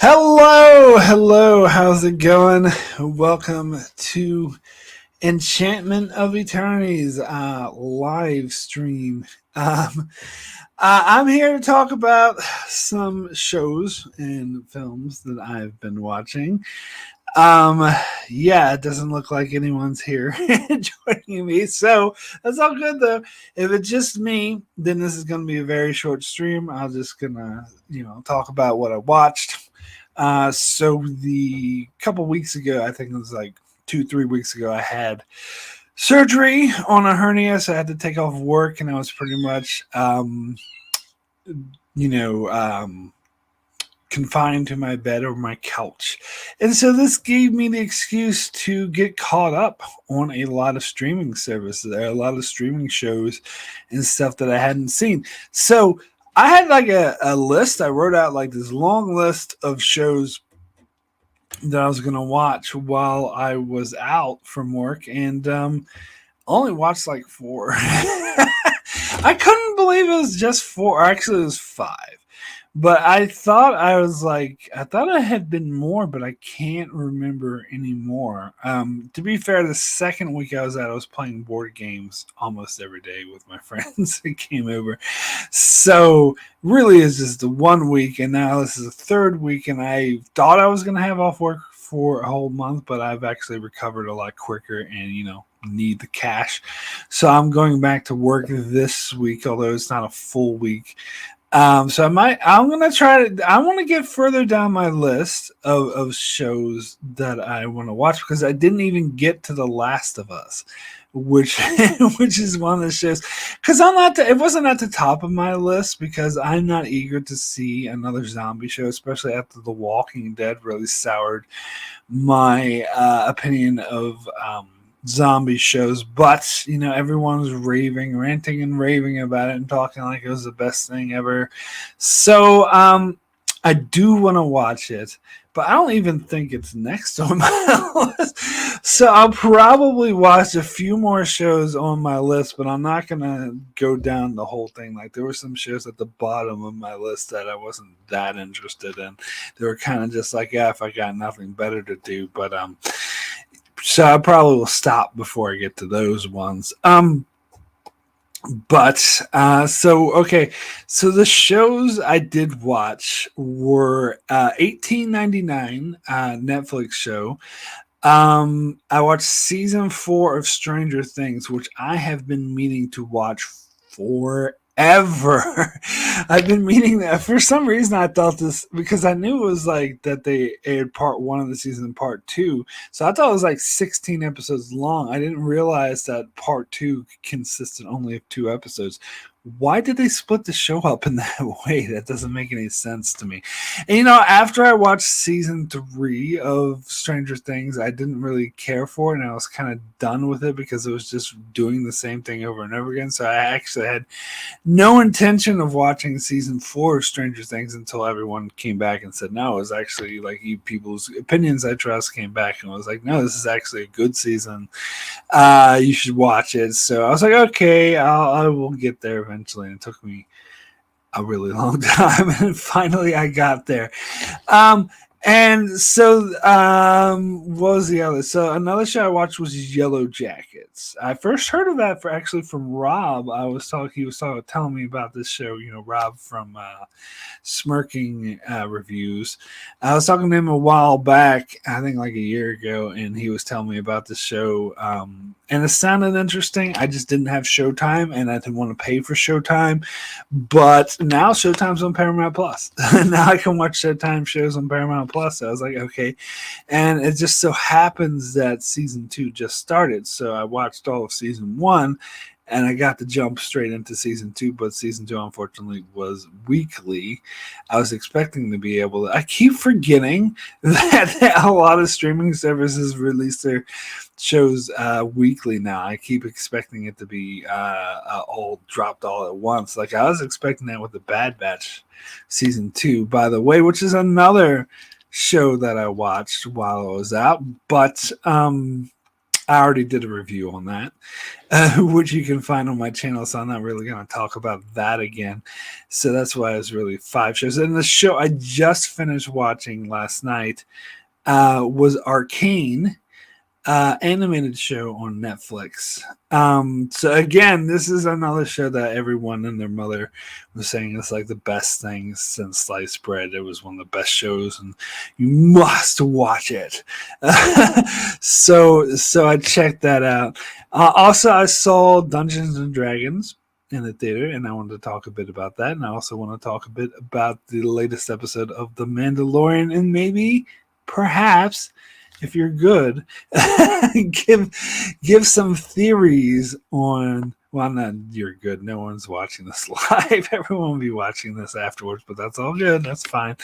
Hello, how's it going? Welcome to Enchantment of Eternity's live stream. Um, I'm here to talk about some shows and films that I've been watching. Um, yeah, it doesn't look like anyone's here joining me, so that's all good though. If it's just me, then this is going to be a very short stream. I'm just gonna, talk about what I watched. So the couple weeks ago, I think it was like 2, 3 weeks ago, I had surgery on a hernia, so I had to take off work, and I was pretty much, you know, um, confined to my bed or my couch. And so this gave me the excuse to get caught up on a lot of streaming services. There are a lot of streaming shows and stuff that I hadn't seen. So I had like a list. I wrote out like this long list of shows that I was going to watch while I was out from work, and only watched like four. I couldn't believe it was just four. Actually, it was five. But I thought I had been more, but I can't remember anymore. To be fair, the second week I was out, I was playing board games almost every day with my friends that came over. So really, it's just the 1 week, and now this is the third week, and I thought I was going to have off work for a whole month, but I've actually recovered a lot quicker, and need the cash. So I'm going back to work this week, although it's not a full week. So I'm gonna try to. I want to get further down my list of shows that I want to watch, because I didn't even get to The Last of Us, which which is one of the shows. Because it wasn't at the top of my list, because I'm not eager to see another zombie show, especially after The Walking Dead really soured my opinion of zombie shows. But everyone was ranting and raving about it and talking like it was the best thing ever. So I do want to watch it, but I don't even think it's next on my list. So I'll probably watch a few more shows on my list, but I'm not gonna go down the whole thing. Like, there were some shows at the bottom of my list that I wasn't that interested in. They were kind of just like, yeah, if I got nothing better to do. But so I probably will stop before I get to those ones. Okay. So the shows I did watch were 1899 Netflix show. I watched season 4 of Stranger Things, which I have been meaning to watch forever. I've been meaning that. For some reason, I thought this, because I knew it was like that they aired part 1 of the season and part 2. So I thought it was like 16 episodes long. I didn't realize that part 2 consisted only of 2 episodes. Why did they split the show up in that way? That doesn't make any sense to me. And after I watched season 3 of Stranger Things, I didn't really care for it, and I was kind of done with it because it was just doing the same thing over and over again. So I actually had no intention of watching season 4 of Stranger Things until everyone came back and said, no, it was actually like, you people's opinions I trust came back and was like, no, this is actually a good season. You should watch it. So I was like, okay, I will get there eventually. And it took me a really long time, and finally I got there. And so, what was the other? So another show I watched was Yellow Jackets. I first heard of that from Rob. He was telling me about this show. Rob from Smirking Reviews. I was talking to him a while back, I think like a year ago, and he was telling me about the show. And it sounded interesting. I just didn't have Showtime, and I didn't want to pay for Showtime. But now Showtime's on Paramount Plus. Now I can watch Showtime shows on Paramount Plus. So I was like, okay. And it just so happens that season 2 just started. So I watched all of season 1, and I got to jump straight into season 2, but season 2 unfortunately was weekly. I was expecting to be able to. I keep forgetting that a lot of streaming services release their shows weekly now. I keep expecting it to be all dropped all at once. Like, I was expecting that with the Bad Batch season 2, by the way, which is another show that I watched while I was out. But I already did a review on that, which you can find on my channel. So I'm not really going to talk about that again. So that's why it's really 5 shows. And the show I just finished watching last night was Arcane, animated show on Netflix. So again, this is another show that everyone and their mother was saying it's like the best thing since sliced bread. It was one of the best shows, and you must watch it. So I checked that out. Also, I saw Dungeons and Dragons in the theater, and I wanted to talk a bit about that. And I also want to talk a bit about the latest episode of The Mandalorian, and maybe, perhaps, if you're good, give some theories on. Well, not you're good. No one's watching this live. Everyone will be watching this afterwards, but that's all good. That's fine.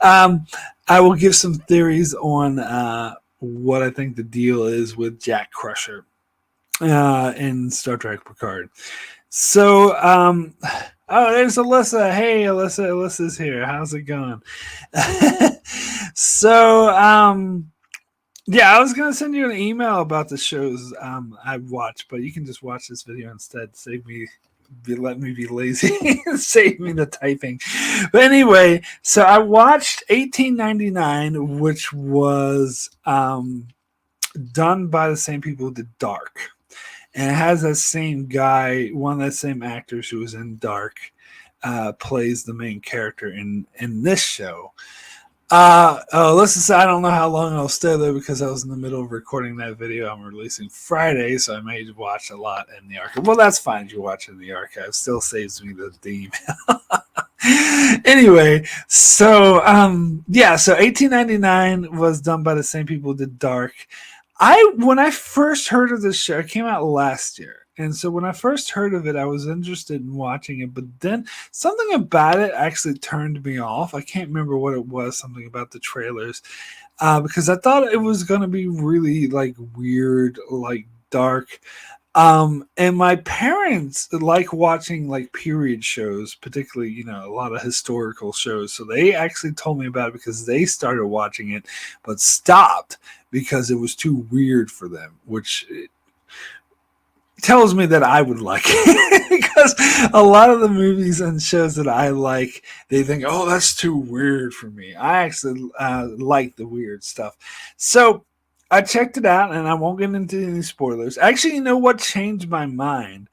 I will give some theories on what I think the deal is with Jack Crusher in Star Trek Picard. So, oh, there's Alyssa. Hey, Alyssa. Alyssa's here. How's it going? So, yeah, I was going to send you an email about the shows I watched, but you can just watch this video instead. Let me be lazy and save me the typing. But anyway, so I watched 1899, which was done by the same people who did Dark. And it has that same guy, one of the same actors who was in Dark, plays the main character in this show. Let's just say I don't know how long I'll stay there because I was in the middle of recording that video I'm releasing Friday, so I may watch a lot in the archive. Well, that's fine if you watch in the archive. Still saves me the email. Anyway, so so 1899 was done by the same people who did Dark. When I first heard of this show, it came out last year. And so when I first heard of it, I was interested in watching it, but then something about it actually turned me off. I can't remember what it was, something about the trailers, because I thought it was going to be really like weird, like dark. And my parents like watching like period shows, particularly, a lot of historical shows. So they actually told me about it because they started watching it, but stopped because it was too weird for them, which tells me that I would like it because a lot of the movies and shows that I like, they think, oh, that's too weird for me. I actually like the weird stuff. So I checked it out, and I won't get into any spoilers. Actually, you know what changed my mind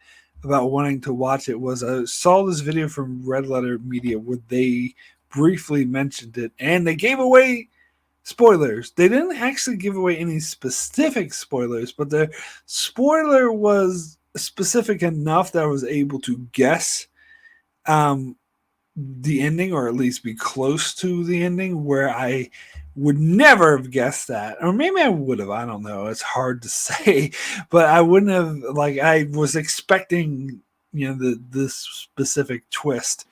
about wanting to watch it was I saw this video from Red Letter Media where they briefly mentioned it, and they gave away spoilers. They didn't actually give away any specific spoilers, but the spoiler was specific enough that I was able to guess the ending, or at least be close to the ending, where I would never have guessed that. Or maybe I would have. I don't know. It's hard to say. But I wouldn't have, I was expecting, this specific twist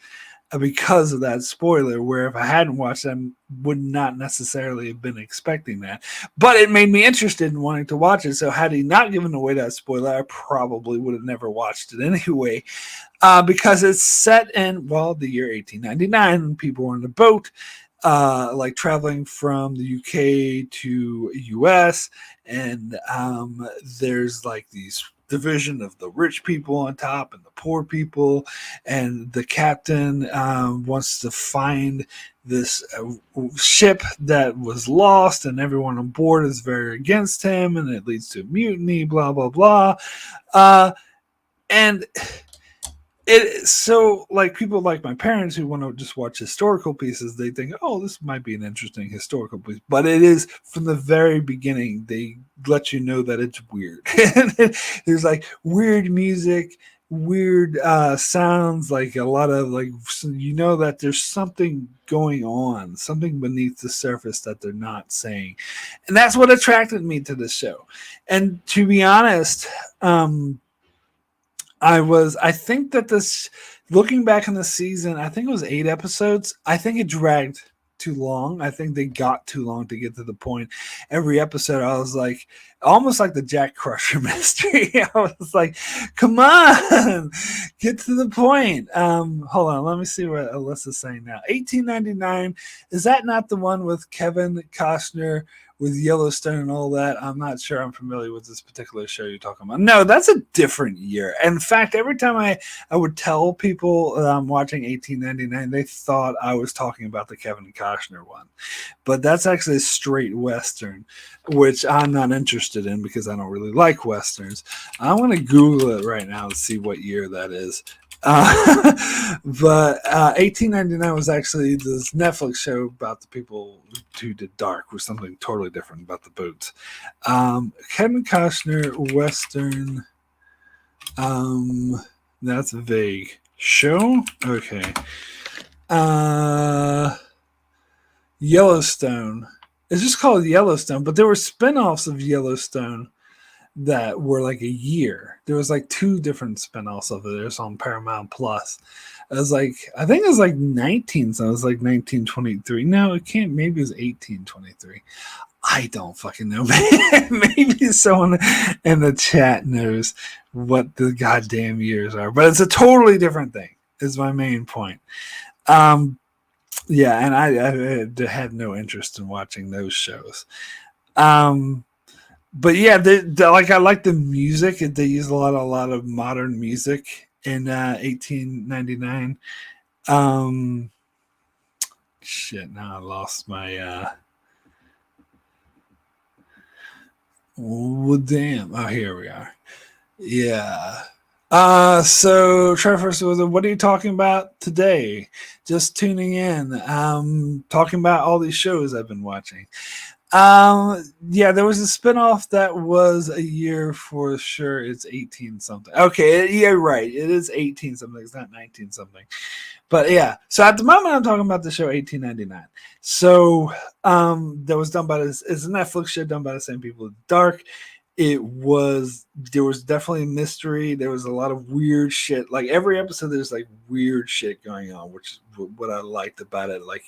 because of that spoiler, where if I hadn't watched it, I would not necessarily have been expecting that. But it made me interested in wanting to watch it. So had he not given away that spoiler, I probably would have never watched it anyway. Because it's set in, the year 1899, and people were on a boat, traveling from the UK to US, and there's these division of the rich people on top and the poor people, and the captain wants to find this ship that was lost, and everyone on board is very against him, and it leads to mutiny, blah blah blah, and people like my parents who want to just watch historical pieces, they think, oh, this might be an interesting historical piece. But it is, from the very beginning, they let you know that it's weird. There's weird music, weird sounds, a lot of that there's something going on, something beneath the surface that they're not saying. And that's what attracted me to the show. And to be honest, I think that this, looking back on the season, I think it was 8 episodes. I think it dragged too long. I think they got too long to get to the point. Every episode, I was almost like the Jack Crusher mystery. I was like, come on, get to the point. Hold on, let me see what Alyssa's saying now. 1899, is that not the one with Kevin Costner with Yellowstone and all that. I'm not sure I'm familiar with this particular show you're talking about. No, that's a different year. In fact, every time I would tell people that I'm watching 1899, they thought I was talking about the Kevin Costner one. But that's actually a straight Western, which I'm not interested in because I don't really like Westerns. I'm going to Google it right now to see what year that is. But 1899 was actually this Netflix show about the people who did Dark, was something totally different about the boats. Kevin Costner Western. That's vague. Show? Okay. Yellowstone. It's just called Yellowstone, but there were spinoffs of Yellowstone that were like a year. There was like 2 different spinoffs of it. There's on Paramount Plus. It was like, I think it was like 19, so it was like 1923. No, it can't. Maybe it was 1823. I don't fucking know. Maybe someone in the chat knows what the goddamn years are, but it's a totally different thing, is my main point. Yeah, and I had no interest in watching those shows. But yeah, like I like the music. They use a lot of modern music in 1899. Shit, now I lost my. Well, damn. Oh, here we are. Yeah. So Trevor, what are you talking about today? Just tuning in. Talking about all these shows I've been watching. Yeah, there was a spinoff that was a year for sure. It's 18 something. Okay, yeah, right. It is 18 something. It's not 19 something. But yeah, so at the moment I'm talking about the show 1899. So that was done by this. It's a Netflix show done by the same people as Dark. There was definitely a mystery. There was a lot of weird shit. Like every episode, there's like weird shit going on, which is what I liked about it. Like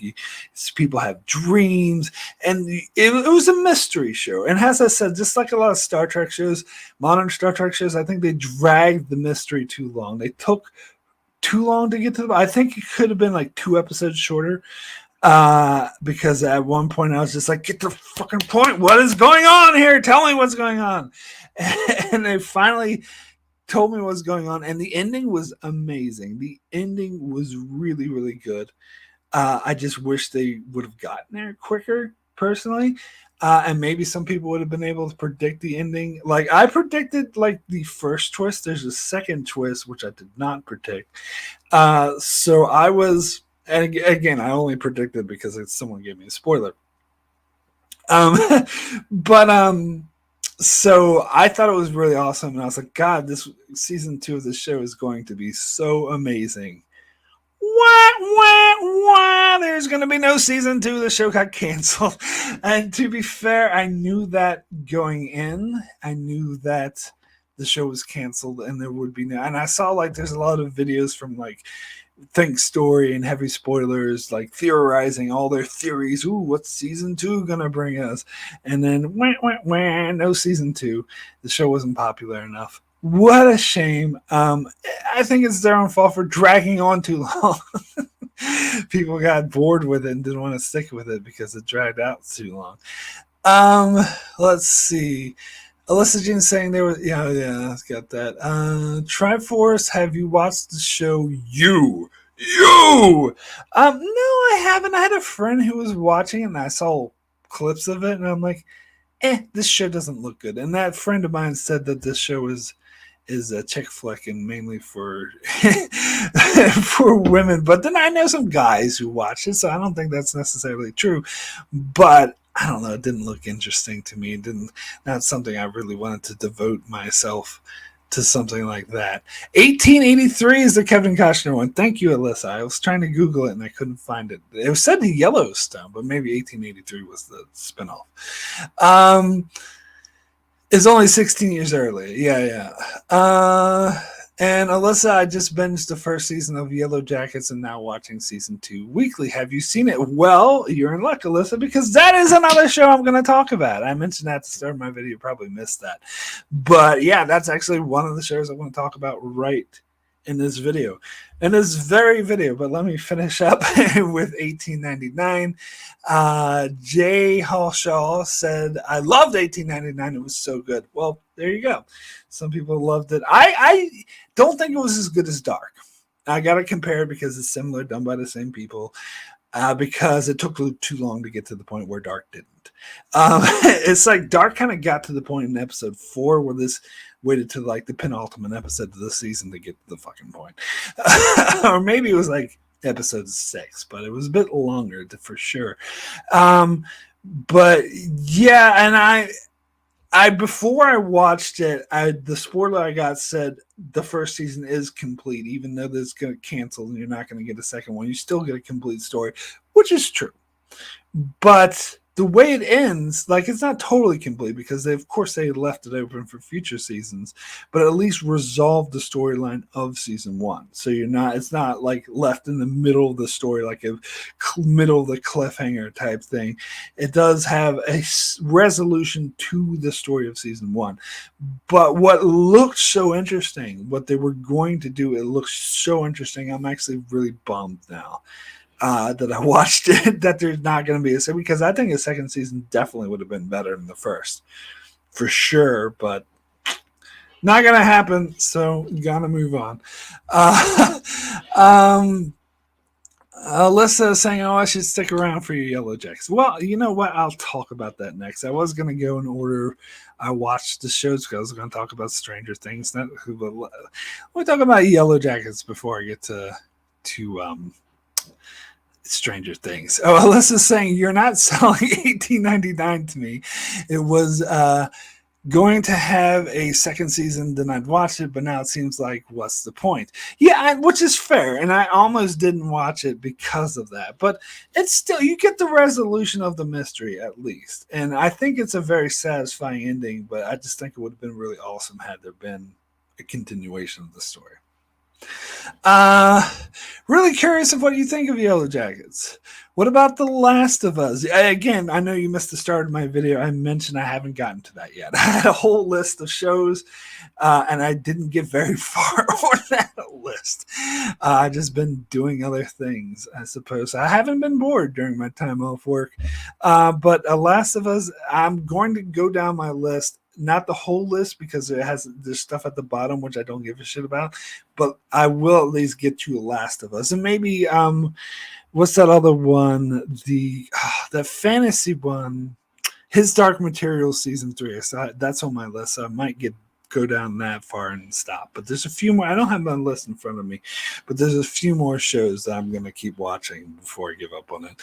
people have dreams, and it was a mystery show. And as I said, just like a lot of Star Trek shows, modern Star Trek shows, I think they dragged the mystery too long. They took too long to get to the. I think it could have been like 2 episodes shorter. Because at one point I was just like, get the fucking point. What is going on here? Tell me what's going on. And they finally told me what's going on. And the ending was amazing. The ending was really, really good. I just wish they would have gotten there quicker, personally. And maybe some people would have been able to predict the ending. Like I predicted like the first twist. There's a second twist, which I did not predict. So I was... And again, I only predicted because someone gave me a spoiler. So I thought it was really awesome. And I was like, God, this season 2 of the show is going to be so amazing. There's going to be no season 2. The show got canceled. And to be fair, I knew that going in. I knew that the show was canceled and there would be no. And I saw like there's a lot of videos from like Think Story and heavy spoilers, like theorizing all their theories. Ooh, what's season 2 gonna bring us? And then no season 2. The show wasn't popular enough. What a shame. I think it's their own fault for dragging on too long. People got bored with it and didn't want to stick with it because it dragged out too long. Let's see. Alyssa Jean saying there was I've got that. Triforce, have you watched the show You? No, I haven't. I had a friend who was watching it and I saw clips of it and I'm like, this show doesn't look good. And that friend of mine said that this show is a chick flick and mainly for for women. But then I know some guys who watch it, so I don't think that's necessarily true. But I don't know, it didn't look interesting to me. Not something I really wanted to devote myself to something like that. 1883 is the Kevin Costner one. Thank you, Alyssa. I was trying to Google it and I couldn't find it. It was said to Yellowstone, but maybe 1883 was the spinoff. It's only 16 years early. Yeah. And Alyssa, I just binged the first season of Yellow Jackets and now watching season 2 weekly. Have you seen it? Well, you're in luck, Alyssa, because that is another show I'm going to talk about. I mentioned that to start my video. You probably missed that. But yeah, that's actually one of the shows I want to talk about right in this video. In this very video, but let me finish up with 1899. Jay Hallshaw said, I loved 1899. It was so good. Well, there you go. Some people loved it. I don't think it was as good as Dark. I got to compare it because it's similar, done by the same people. Because it took too long to get to the point where Dark didn't. It's like Dark kind of got to the point in episode 4 where this waited to like the penultimate episode of the season to get to the fucking point. Or maybe it was like episode 6, but it was a bit longer for sure. But yeah, and I before I watched it, the spoiler I got said the first season is complete, even though this is going to cancel and you're not going to get a second one. You still get a complete story, which is true. But the way it ends, like, it's not totally complete because of course they left it open for future seasons, but at least resolved the storyline of season 1. So it's not like left in the middle of the story, like a middle of the cliffhanger type thing. It does have a resolution to the story of season 1. But what looked so interesting, what they were going to do, it looks so interesting. I'm actually really bummed now. That I watched it, that there's not going to be a second, because I think a second season definitely would have been better than the first, for sure, but not going to happen, so gotta move on. Alyssa saying, oh, I should stick around for your Yellow Jackets. Well, you know what? I'll talk about that next. I was going to go in order I watched the shows because I was going to talk about Stranger Things. But let me talk about Yellow Jackets before I get to Stranger Things. Oh, Alyssa's saying you're not selling 1899 to me. It was going to have a second season, then I'd watch it, but now it seems like what's the point? Yeah, which is fair, and I almost didn't watch it because of that. But it's still, you get the resolution of the mystery at least, and I think it's a very satisfying ending. But I just think it would have been really awesome had there been a continuation of the story. Really curious of what you think of Yellow Jackets. What about The Last of Us? Again, I know you missed the start of my video. I mentioned I haven't gotten to that yet. I had a whole list of shows, and I didn't get very far on that list. I've just been doing other things, I suppose. I haven't been bored during my time off work. But Last of Us, I'm going to go down my list. Not the whole list because there's stuff at the bottom which I don't give a shit about, but I will at least get to Last of Us, and maybe what's that other one? The fantasy one, His Dark Materials season 3. So that's on my list. So I might go down that far and stop. But there's a few more. I don't have my list in front of me, but there's a few more shows that I'm going to keep watching before I give up on it.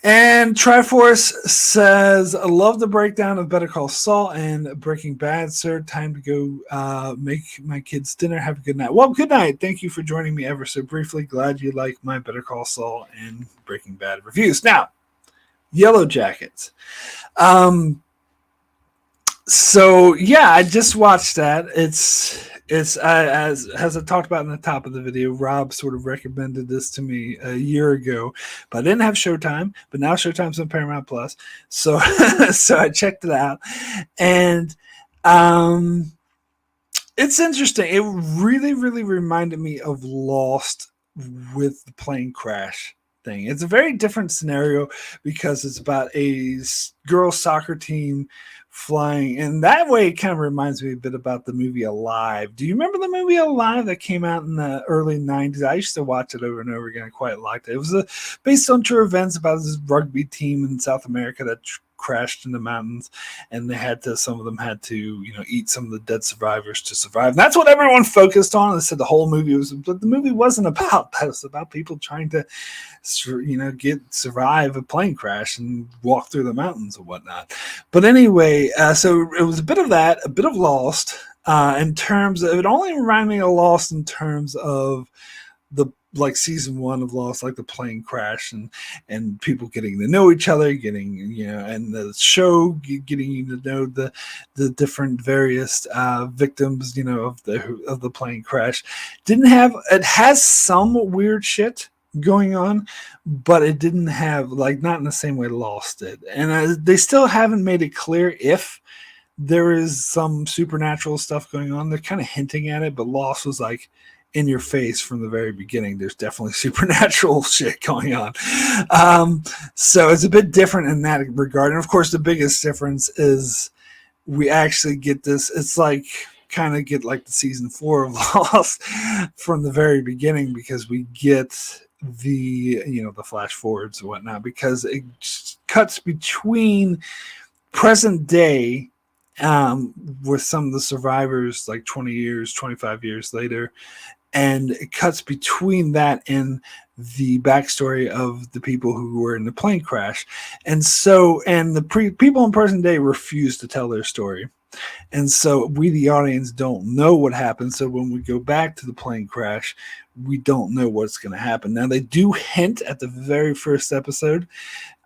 And Triforce says, I love the breakdown of Better Call Saul and Breaking Bad, sir. Time to go make my kids dinner. Have a good night. Well, good night. Thank you for joining me ever so briefly. Glad you like my Better Call Saul and Breaking Bad reviews. Now, Yellow Jackets. So, yeah, I just watched that. It's as I talked about in the top of the video, Rob sort of recommended this to me a year ago, but I didn't have Showtime, but now Showtime's on Paramount Plus. So so I checked it out, and it's interesting. It really, really reminded me of Lost with the plane crash thing. It's a very different scenario because it's about a girls' soccer team flying, and that way it kind of reminds me a bit about the movie Alive. Do you remember the movie Alive that came out in the early 90s? I used to watch it over and over again. I quite liked it. It was based on true events about this rugby team in South America that crashed in the mountains, and some of them had to eat some of the dead survivors to survive. And that's what everyone focused on. They said the whole movie was, but the movie wasn't about that. It was about people trying to survive a plane crash and walk through the mountains and whatnot. But anyway, so it was a bit of that, a bit of Lost, in terms of, it only reminded me of Lost in terms of like season 1 of Lost, like the plane crash and people getting to know each other, and the show getting you to know the different various victims, of the plane crash. It has some weird shit going on, but it didn't have, like, not in the same way Lost did. And they still haven't made it clear if there is some supernatural stuff going on. They're kind of hinting at it, but Lost was like in your face from the very beginning. There's definitely supernatural shit going on. So it's a bit different in that regard. And of course, the biggest difference is we actually get this. It's like kind of get like the season 4 of Lost from the very beginning, because we get the the flash forwards and whatnot, because it cuts between present day with some of the survivors like 20 years 25 years later, and it cuts between that and the backstory of the people who were in the plane crash. And so, and the people in present day refuse to tell their story. And so we, the audience, don't know what happened. So when we go back to the plane crash, we don't know what's going to happen. Now, they do hint at the very first episode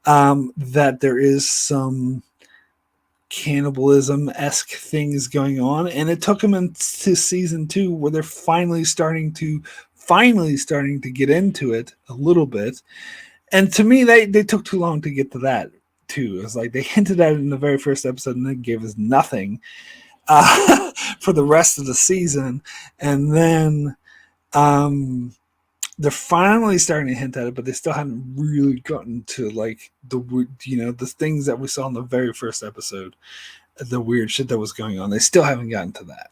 that there is some cannibalism-esque things going on. And it took them into season 2 where they're finally starting to get into it a little bit. And to me, they took too long to get to that too. It was like they hinted at it in the very first episode and then gave us nothing for the rest of the season. And then they're finally starting to hint at it, but they still haven't really gotten to like the things that we saw in the very first episode, the weird shit that was going on. They still haven't gotten to that.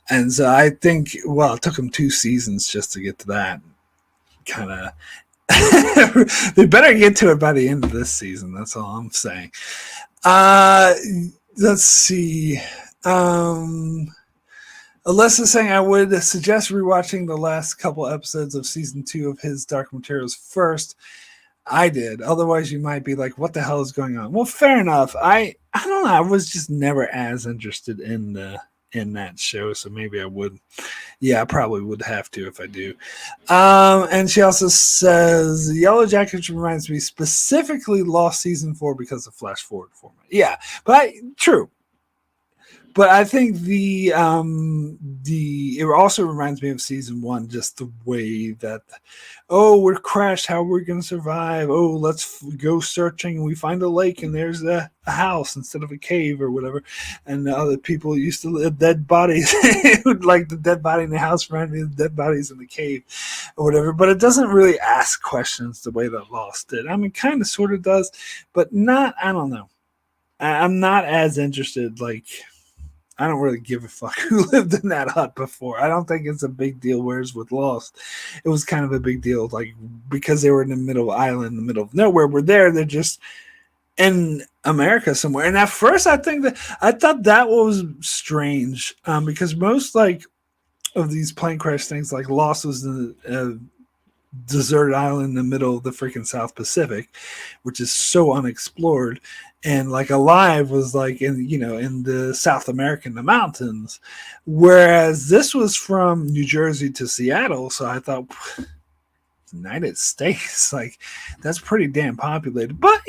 And so I think, well, it took them 2 seasons just to get to that. Kind of they better get to it by the end of this season. That's all I'm saying. Let's see. Alyssa's saying I would suggest rewatching the last couple episodes of season 2 of his Dark Materials first. I did. Otherwise, you might be like, what the hell is going on? Well, fair enough. I don't know. I was just never as interested in that show, so maybe I would. Yeah, I probably would have to if I do. And she also says Yellow Jackets reminds me specifically Lost season 4 because of flash forward format. Yeah, but true. But I think it also reminds me of season 1, just the way that, we're crashed, how we're going to survive. Oh, let's go searching, and we find a lake, and there's a house instead of a cave or whatever. And the other people used to live dead bodies, like the dead body in the house reminded me of the dead bodies in the cave or whatever. But it doesn't really ask questions the way that Lost did. I mean, kind of sort of does, but not, I don't know. I'm not as interested, like, I don't really give a fuck who lived in that hut before. I don't think it's a big deal. Whereas with Lost, it was kind of a big deal, like because they were in the middle of the island, in the middle of nowhere. We're there. They're just in America somewhere. And at first, I thought that was strange because most like of these plane crash things, like Lost was in a deserted island in the middle of the freaking South Pacific, which is so unexplored. And like Alive was like in the South American, the mountains, whereas this was from New Jersey to Seattle. So I thought, United States, like that's pretty damn populated. But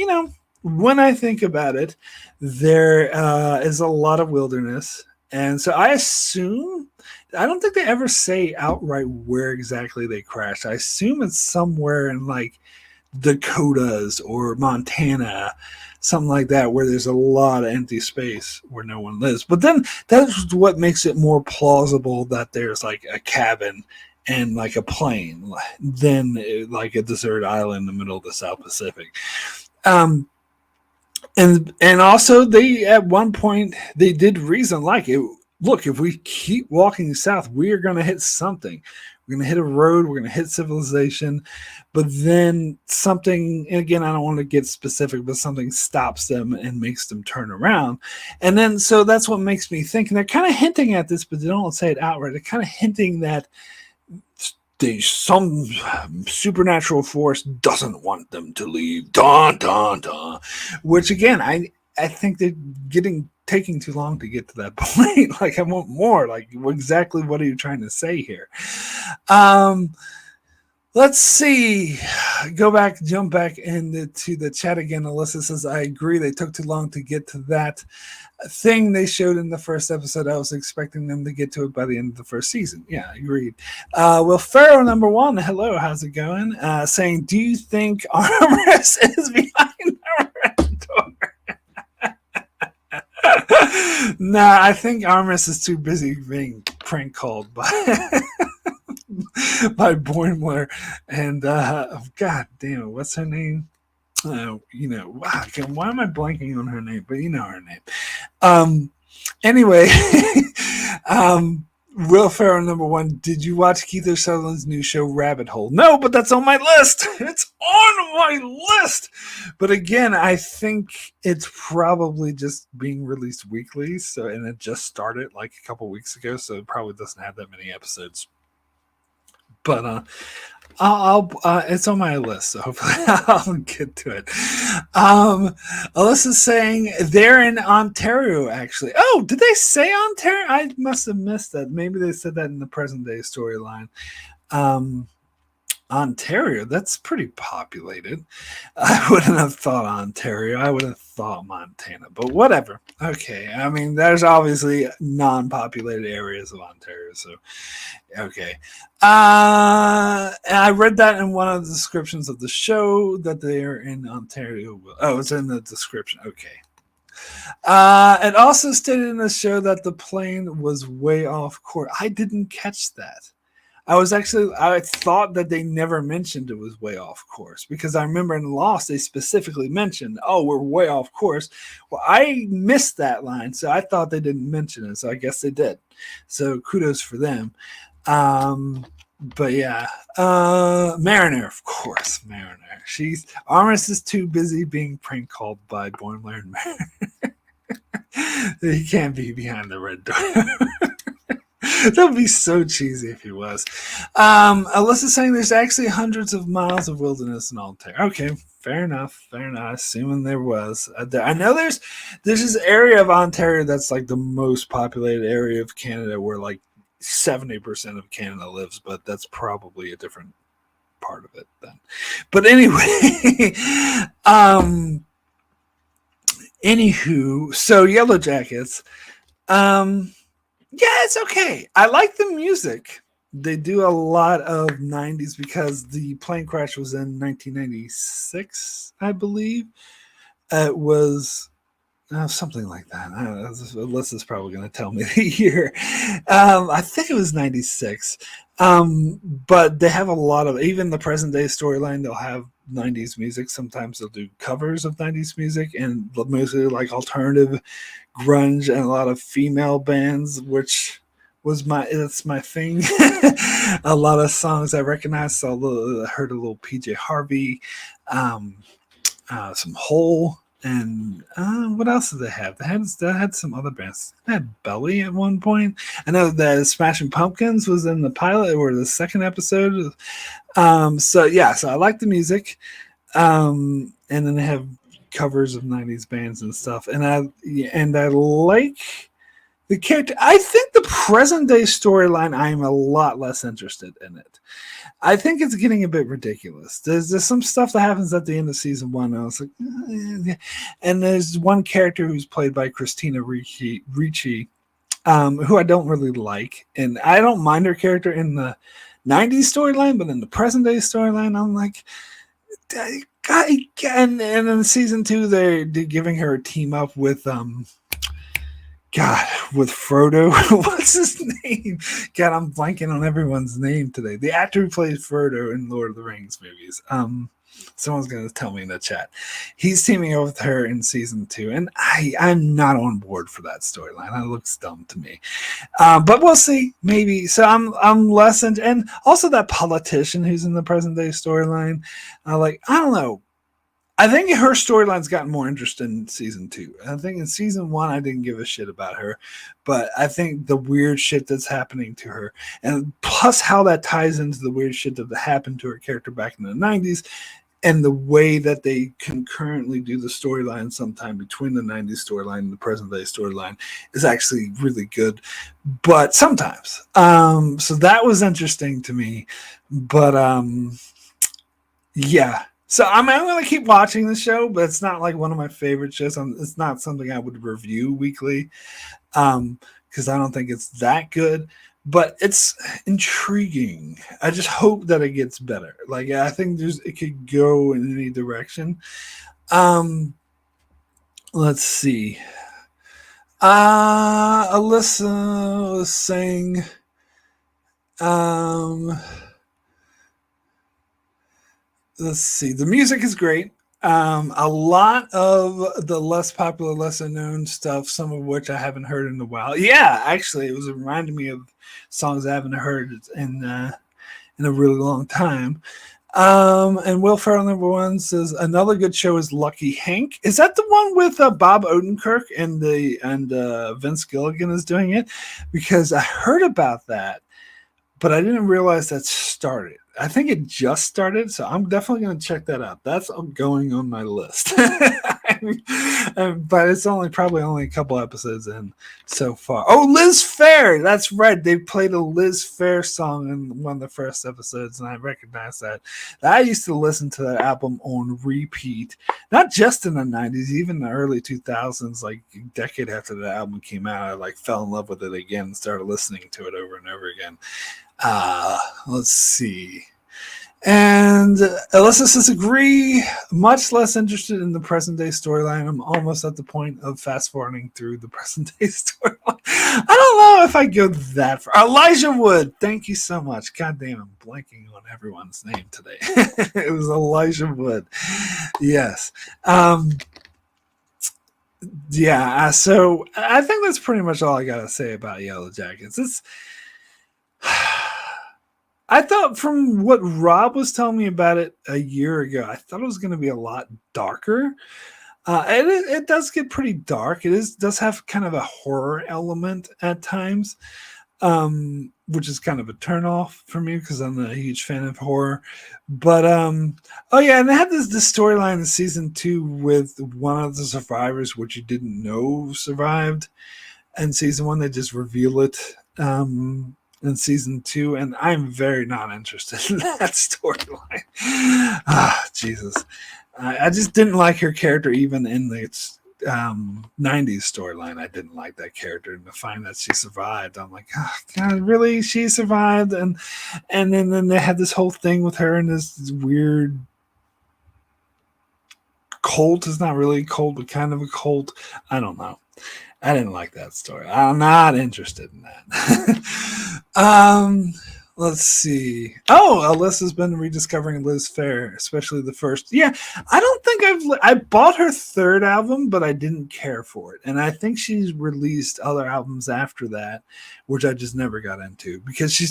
when I think about it, there is a lot of wilderness, and so I assume. I don't think they ever say outright where exactly they crashed. I assume it's somewhere in like Dakotas or Montana, something like that, where there's a lot of empty space where no one lives. But then that's what makes it more plausible that there's like a cabin and like a plane than like a desert island in the middle of the South Pacific. And also they at one point they did reason like it. Look, if we keep walking south, we are going to hit something. We're going to hit a road. We're going to hit civilization. But then something, and again, I don't want to get specific, but something stops them and makes them turn around. And then, so that's what makes me think, and they're kind of hinting at this, but they don't say it outright. They're kind of hinting that some supernatural force doesn't want them to leave. Dun, dun, dun. Which, again, I think they're taking too long to get to that point. Like, I want more. Like, exactly what are you trying to say here? Let's see. Jump back into the chat again. Alyssa says, I agree. They took too long to get to that thing they showed in the first episode. I was expecting them to get to it by the end of the first season. Yeah, agreed. Well, Pharaoh number 1, hello, how's it going? Saying, do you think armrest is behind the red door? Nah, I think Armis is too busy being prank called by by Boimler and God damn it, what's her name? Wow, why am I blanking on her name? But you know her name. Um, anyway, um, Will Ferrell #1. Did you watch Keith Sutherland's new show Rabbit Hole? No, but that's on my list. It's on my list. But again, I think it's probably just being released weekly. So, and it just started like a couple weeks ago, so it probably doesn't have that many episodes. But it's on my list, so hopefully I'll get to it. Alyssa's saying they're in Ontario, actually. Oh, did they say Ontario? I must have missed that. Maybe they said that in the present day storyline. Ontario, that's pretty populated. I wouldn't have thought Ontario. I would have thought Montana, but whatever. Okay. I mean, there's obviously non-populated areas of Ontario, so okay. And I read that in one of the descriptions of the show that they are in Ontario. Oh, it's in the description. Okay. It also stated in the show that the plane was way off course. I didn't catch that. I thought that they never mentioned it was way off course because I remember in Lost they specifically mentioned, oh, we're way off course. Well, I missed that line, so I thought they didn't mention it, so I guess they did. So kudos for them. But yeah, Mariner, of course, Mariner. Armis is too busy being prank called by Boimler and Mariner. He can't be behind the red door. That would be so cheesy if he was. Alyssa's saying there's actually hundreds of miles of wilderness in Ontario. Okay, fair enough. Assuming there was. I know there's this area of Ontario that's like the most populated area of Canada where like 70% of Canada lives, but that's probably a different part of it then. But anyway, anywho, so Yellow Jackets. Yeah, it's okay. I like the music. They do a lot of 90s because the plane crash was in 1996, I believe. It was something like that. Alyssa's probably going to tell me the year. I think it was 96. But they have a lot of, even the present day storyline, they'll have 90s music. Sometimes they'll do covers of 90s music and mostly like alternative grunge and a lot of female bands, which was it's my thing. A lot of songs I recognize. So I heard a little PJ Harvey, some Hole, and what else did they have? They had some other bands. They had Belly at one point. I know that Smashing Pumpkins was in the pilot or the second episode. So I like the music. And then they have covers of 90s bands and stuff. And I like the character. I think the present day storyline, I'm a lot less interested in it. I think it's getting a bit ridiculous. There's some stuff that happens at the end of season 1. I was like, and there's one character who's played by Christina Ricci, who I don't really like, and I don't mind her character in the 90s storyline, but in the present day storyline, I'm like, and in season 2, they're giving her a team up with with Frodo. What's his name? God, I'm blanking on everyone's name today. The actor who plays Frodo in Lord of the Rings movies. Someone's going to tell me in the chat. He's teaming up with her in season 2, and I'm not on board for that storyline. That looks dumb to me. But we'll see. Maybe. So I'm less and also that politician who's in the present day storyline. I don't know. I think her storyline's gotten more interesting in season 2. I think in season 1, I didn't give a shit about her, but I think the weird shit that's happening to her, and plus how that ties into the weird shit that happened to her character back in the 90s, and the way that they concurrently do the storyline sometime between the 90s storyline and the present day storyline is actually really good, but sometimes. So that was interesting to me, but yeah. So I'm going to keep watching the show, but it's not like one of my favorite shows. It's not something I would review weekly because I don't think it's that good, but it's intriguing. I just hope that it gets better. Like, I think it could go in any direction. Let's see. Alyssa was saying, um, let's see, the music is great. A lot of the less popular, lesser known stuff, some of which I haven't heard in a while. Yeah, actually, it was reminding me of songs I haven't heard in a really long time. And Will Ferrell #1 says another good show is Lucky Hank. Is that the one with Bob Odenkirk and Vince Gilligan is doing it? Because I heard about that, but I didn't realize that started. I think it just started, so I'm definitely going to check that out. That's going on my list. But it's probably only a couple episodes in so far. Oh, Liz Phair. That's right. They played a Liz Phair song in one of the first episodes, and I recognize that. I used to listen to that album on repeat, not just in the 90s, even in the early 2000s, like a decade after the album came out. I like fell in love with it again and started listening to it over and over again. Let's see. And Alyssa says, agree, much less interested in the present day storyline. I'm almost at the point of fast forwarding through the present day storyline. I don't know if I go that far. Elijah Wood, thank you so much. God damn, I'm blanking on everyone's name today. It was Elijah Wood. Yes. Yeah, so I think that's pretty much all I got to say about Yellow Jackets. It's. I thought from what Rob was telling me about it a year ago, I thought it was going to be a lot darker. And it does get pretty dark. Does have kind of a horror element at times, which is kind of a turnoff for me because I'm a huge fan of horror. But oh yeah, and they had this storyline in season 2 with one of the survivors, which you didn't know survived. And season 1, they just reveal it. In season 2, and I'm very not interested in that storyline. Jesus. I just didn't like her character even in the 90s storyline. I didn't like that character, and to find that she survived, I'm like, oh, God, really? She survived? And then they had this whole thing with her and this weird cult. Is not really a cult, but kind of a cult. I don't know. I didn't like that story. I'm not interested in that. Let's see. Oh, Alyssa's been rediscovering Liz Phair, especially the first. Yeah, I don't think I bought her third album, but I didn't care for it. And I think she's released other albums after that, which I just never got into because she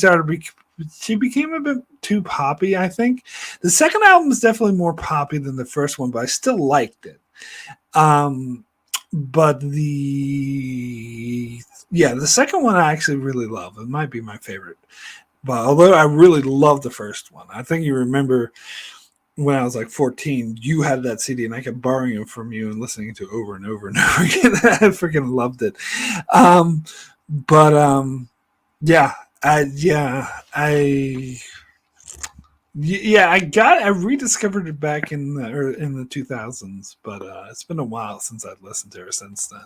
became a bit too poppy, I think. The second album is definitely more poppy than the first one, but I still liked it. But the second one I actually really love. It might be my favorite. But although I really love the first one, I think you remember when I was like 14, you had that CD and I kept borrowing it from you and listening to it over and over and over again. I freaking loved it. I rediscovered it back in the 2000s, but it's been a while since I've listened to her since then.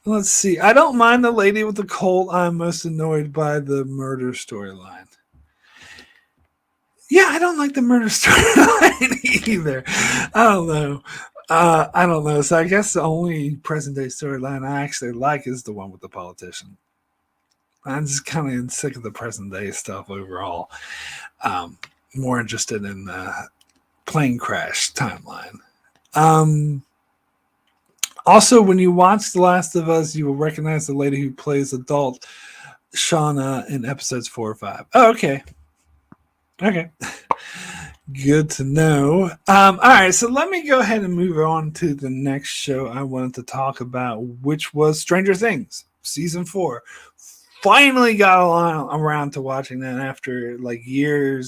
Let's see. I don't mind the lady with the colt. I'm most annoyed by the murder storyline. Yeah, I don't like the murder storyline either. I don't know. So I guess the only present day storyline I actually like is the one with the politician. I'm just kind of sick of the present day stuff overall. More interested in the plane crash timeline. Also, when you watch The Last of Us, you will recognize the lady who plays adult Shauna in episodes 4 or 5. Oh, okay. Okay. Good to know. All right, so let me go ahead and move on to the next show I wanted to talk about, which was Stranger Things, season 4. Finally got around to watching that after like a year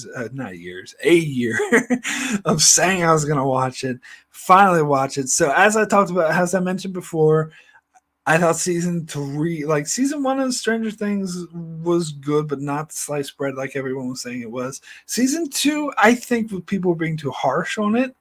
of saying I was going to watch it. Finally watch it. So as I mentioned before, I thought season 1 of Stranger Things was good, but not sliced bread like everyone was saying it was. Season 2, I think people were being too harsh on it,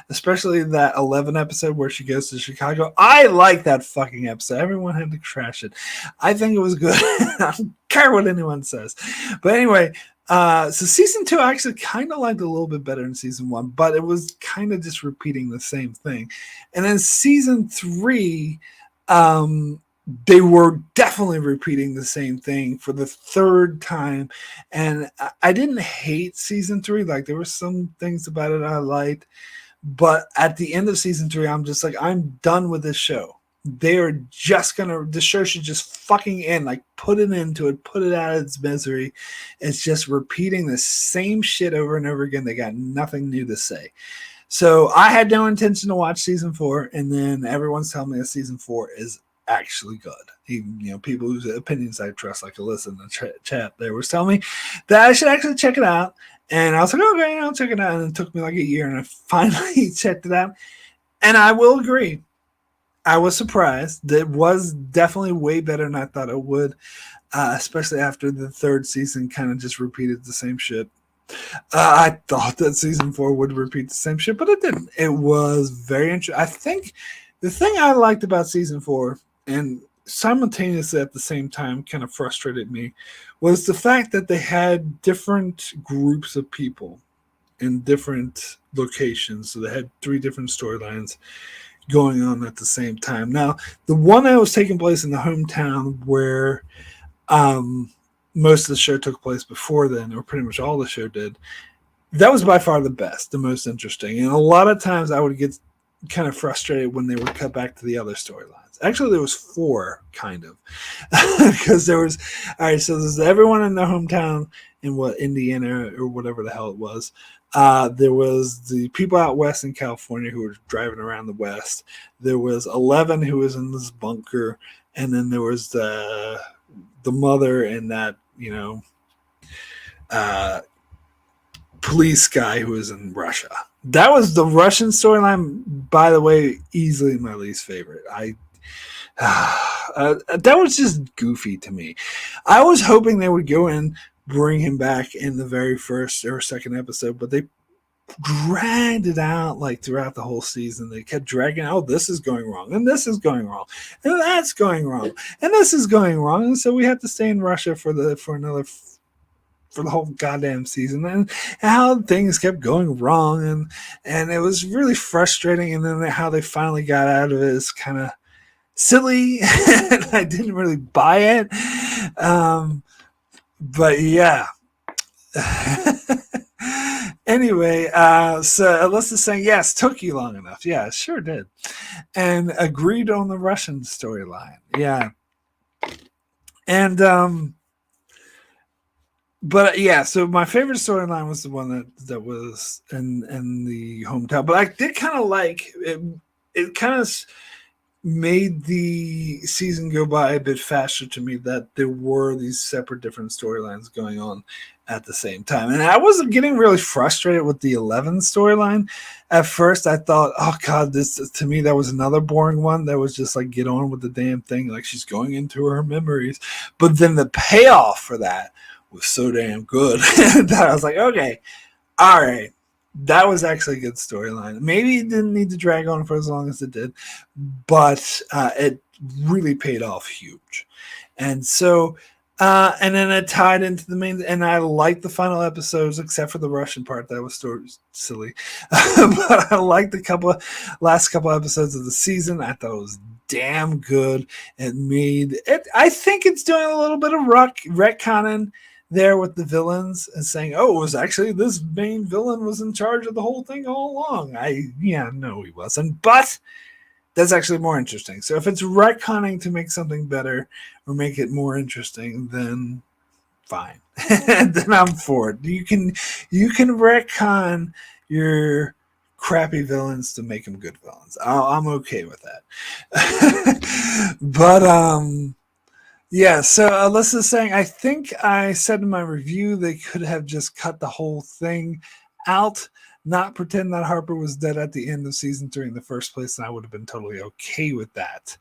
especially that 11 episode where she goes to Chicago. I like that fucking episode. Everyone had to trash it. I think it was good. I don't care what anyone says. But anyway, So season 2 I actually kind of liked a little bit better than season 1, but it was kind of just repeating the same thing. And then season 3, they were definitely repeating the same thing for the third time. And I didn't hate season 3. Like, there were some things about it I liked, but at the end of season 3, I'm just like, I'm done with this show. They are just gonna, the show should just fucking end. Like, put it into it, put it out of its misery. It's just repeating the same shit over and over again. They got nothing new to say. So I had no intention to watch season 4, and then everyone's telling me that season 4 is actually good. Even, people whose opinions I trust, like Alyssa in the chat there, was telling me that I should actually check it out. And I was like, okay, I'll check it out. And it took me like a year, and I finally checked it out. And I will agree, I was surprised. It was definitely way better than I thought it would, especially after the third season kind of just repeated the same shit. I thought that season 4 would repeat the same shit, but it didn't. It was very interesting. I think the thing I liked about season 4, and simultaneously at the same time kind of frustrated me, was the fact that they had different groups of people in different locations. So they had 3 different storylines going on at the same time. Now, the one that was taking place in the hometown where most of the show took place before then, or pretty much all the show did, that was by far the best, the most interesting. And a lot of times I would get kind of frustrated when they would cut back to the other storylines. Actually, there was 4, kind of. Because there was, all right, so there's everyone in their hometown in Indiana or whatever the hell it was. There was the people out west in California who were driving around the west. There was 11 who was in this bunker. And then there was the mother and that, police guy who was in Russia. That was the Russian storyline, by the way, easily my least favorite. That was just goofy to me. I was hoping they would go and bring him back in the very first or second episode, but they dragged it out like throughout the whole season. They kept dragging out, this is going wrong, and this is going wrong, and that's going wrong, and this is going wrong, and so we have to stay in Russia for the whole goddamn season, and how things kept going wrong, and it was really frustrating. And then how they finally got out of it is kind of silly, and I didn't really buy it. But yeah. Anyway, so Alyssa's saying, yes, took you long enough. Yeah, it sure did. And agreed on the Russian storyline. Yeah. And but yeah, so my favorite storyline was the one that was in the hometown. But I did kind of like it. It kind of made the season go by a bit faster to me, that there were these separate different storylines going on at the same time. And I was getting really frustrated with the 11 storyline. At first I thought, oh god, this, to me, that was another boring one that was just like, get on with the damn thing, like she's going into her memories. But then the payoff for that was so damn good that I was like, okay, all right, that was actually a good storyline. Maybe it didn't need to drag on for as long as it did, but it really paid off huge. And so, and then it tied into the main, and I liked the final episodes, except for the Russian part. That was so silly. But I liked the last couple episodes of the season. I thought it was damn good. It made it, I think it's doing a little bit of retconning there with the villains and saying, oh, it was actually this main villain was in charge of the whole thing all along. No, he wasn't, but that's actually more interesting. So if it's retconning to make something better or make it more interesting, then fine. Then I'm for it. You can retcon your crappy villains to make them good villains. I'm okay with that. But yeah, so Alyssa's saying, I think I said in my review they could have just cut the whole thing out, not pretend that Harper was dead at the end of season 3 in the first place, and I would have been totally okay with that.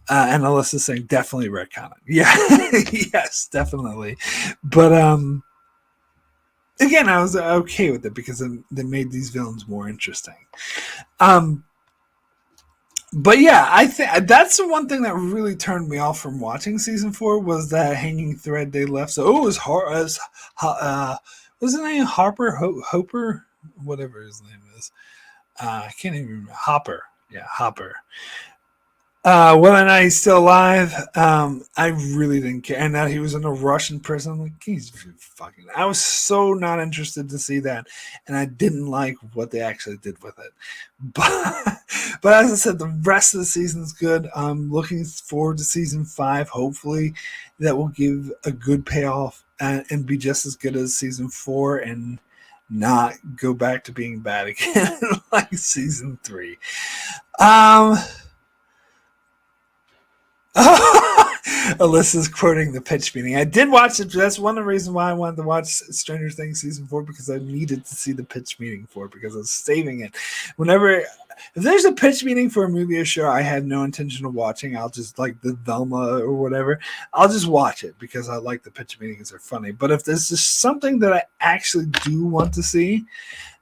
And Alyssa's saying, definitely retcon it. Yeah, yes, definitely. But again, I was okay with it because they made these villains more interesting. But yeah, I think that's the one thing that really turned me off from watching season 4 was that hanging thread they left. So it was was his name Harper Hoper, whatever his name is. I can't even remember. Hopper. Yeah, Hopper. Whether or not he's still alive, I really didn't care. And that he was in a Russian prison, I'm like, he's fucking. I was so not interested to see that, and I didn't like what they actually did with it. But, but as I said, the rest of the season's good. I'm looking forward to season 5. Hopefully, that will give a good payoff and be just as good as season 4, and not go back to being bad again like season 3. Um. Alyssa's quoting the pitch meeting. I did watch it. That's one of the reasons why I wanted to watch Stranger Things season 4, because I needed to see the pitch meeting for it, because I was saving it. Whenever, if there's a pitch meeting for a movie or show I have no intention of watching, I'll just, like the Velma or whatever, I'll just watch it because I like the pitch meetings. They're funny. But if there's just something that I actually do want to see,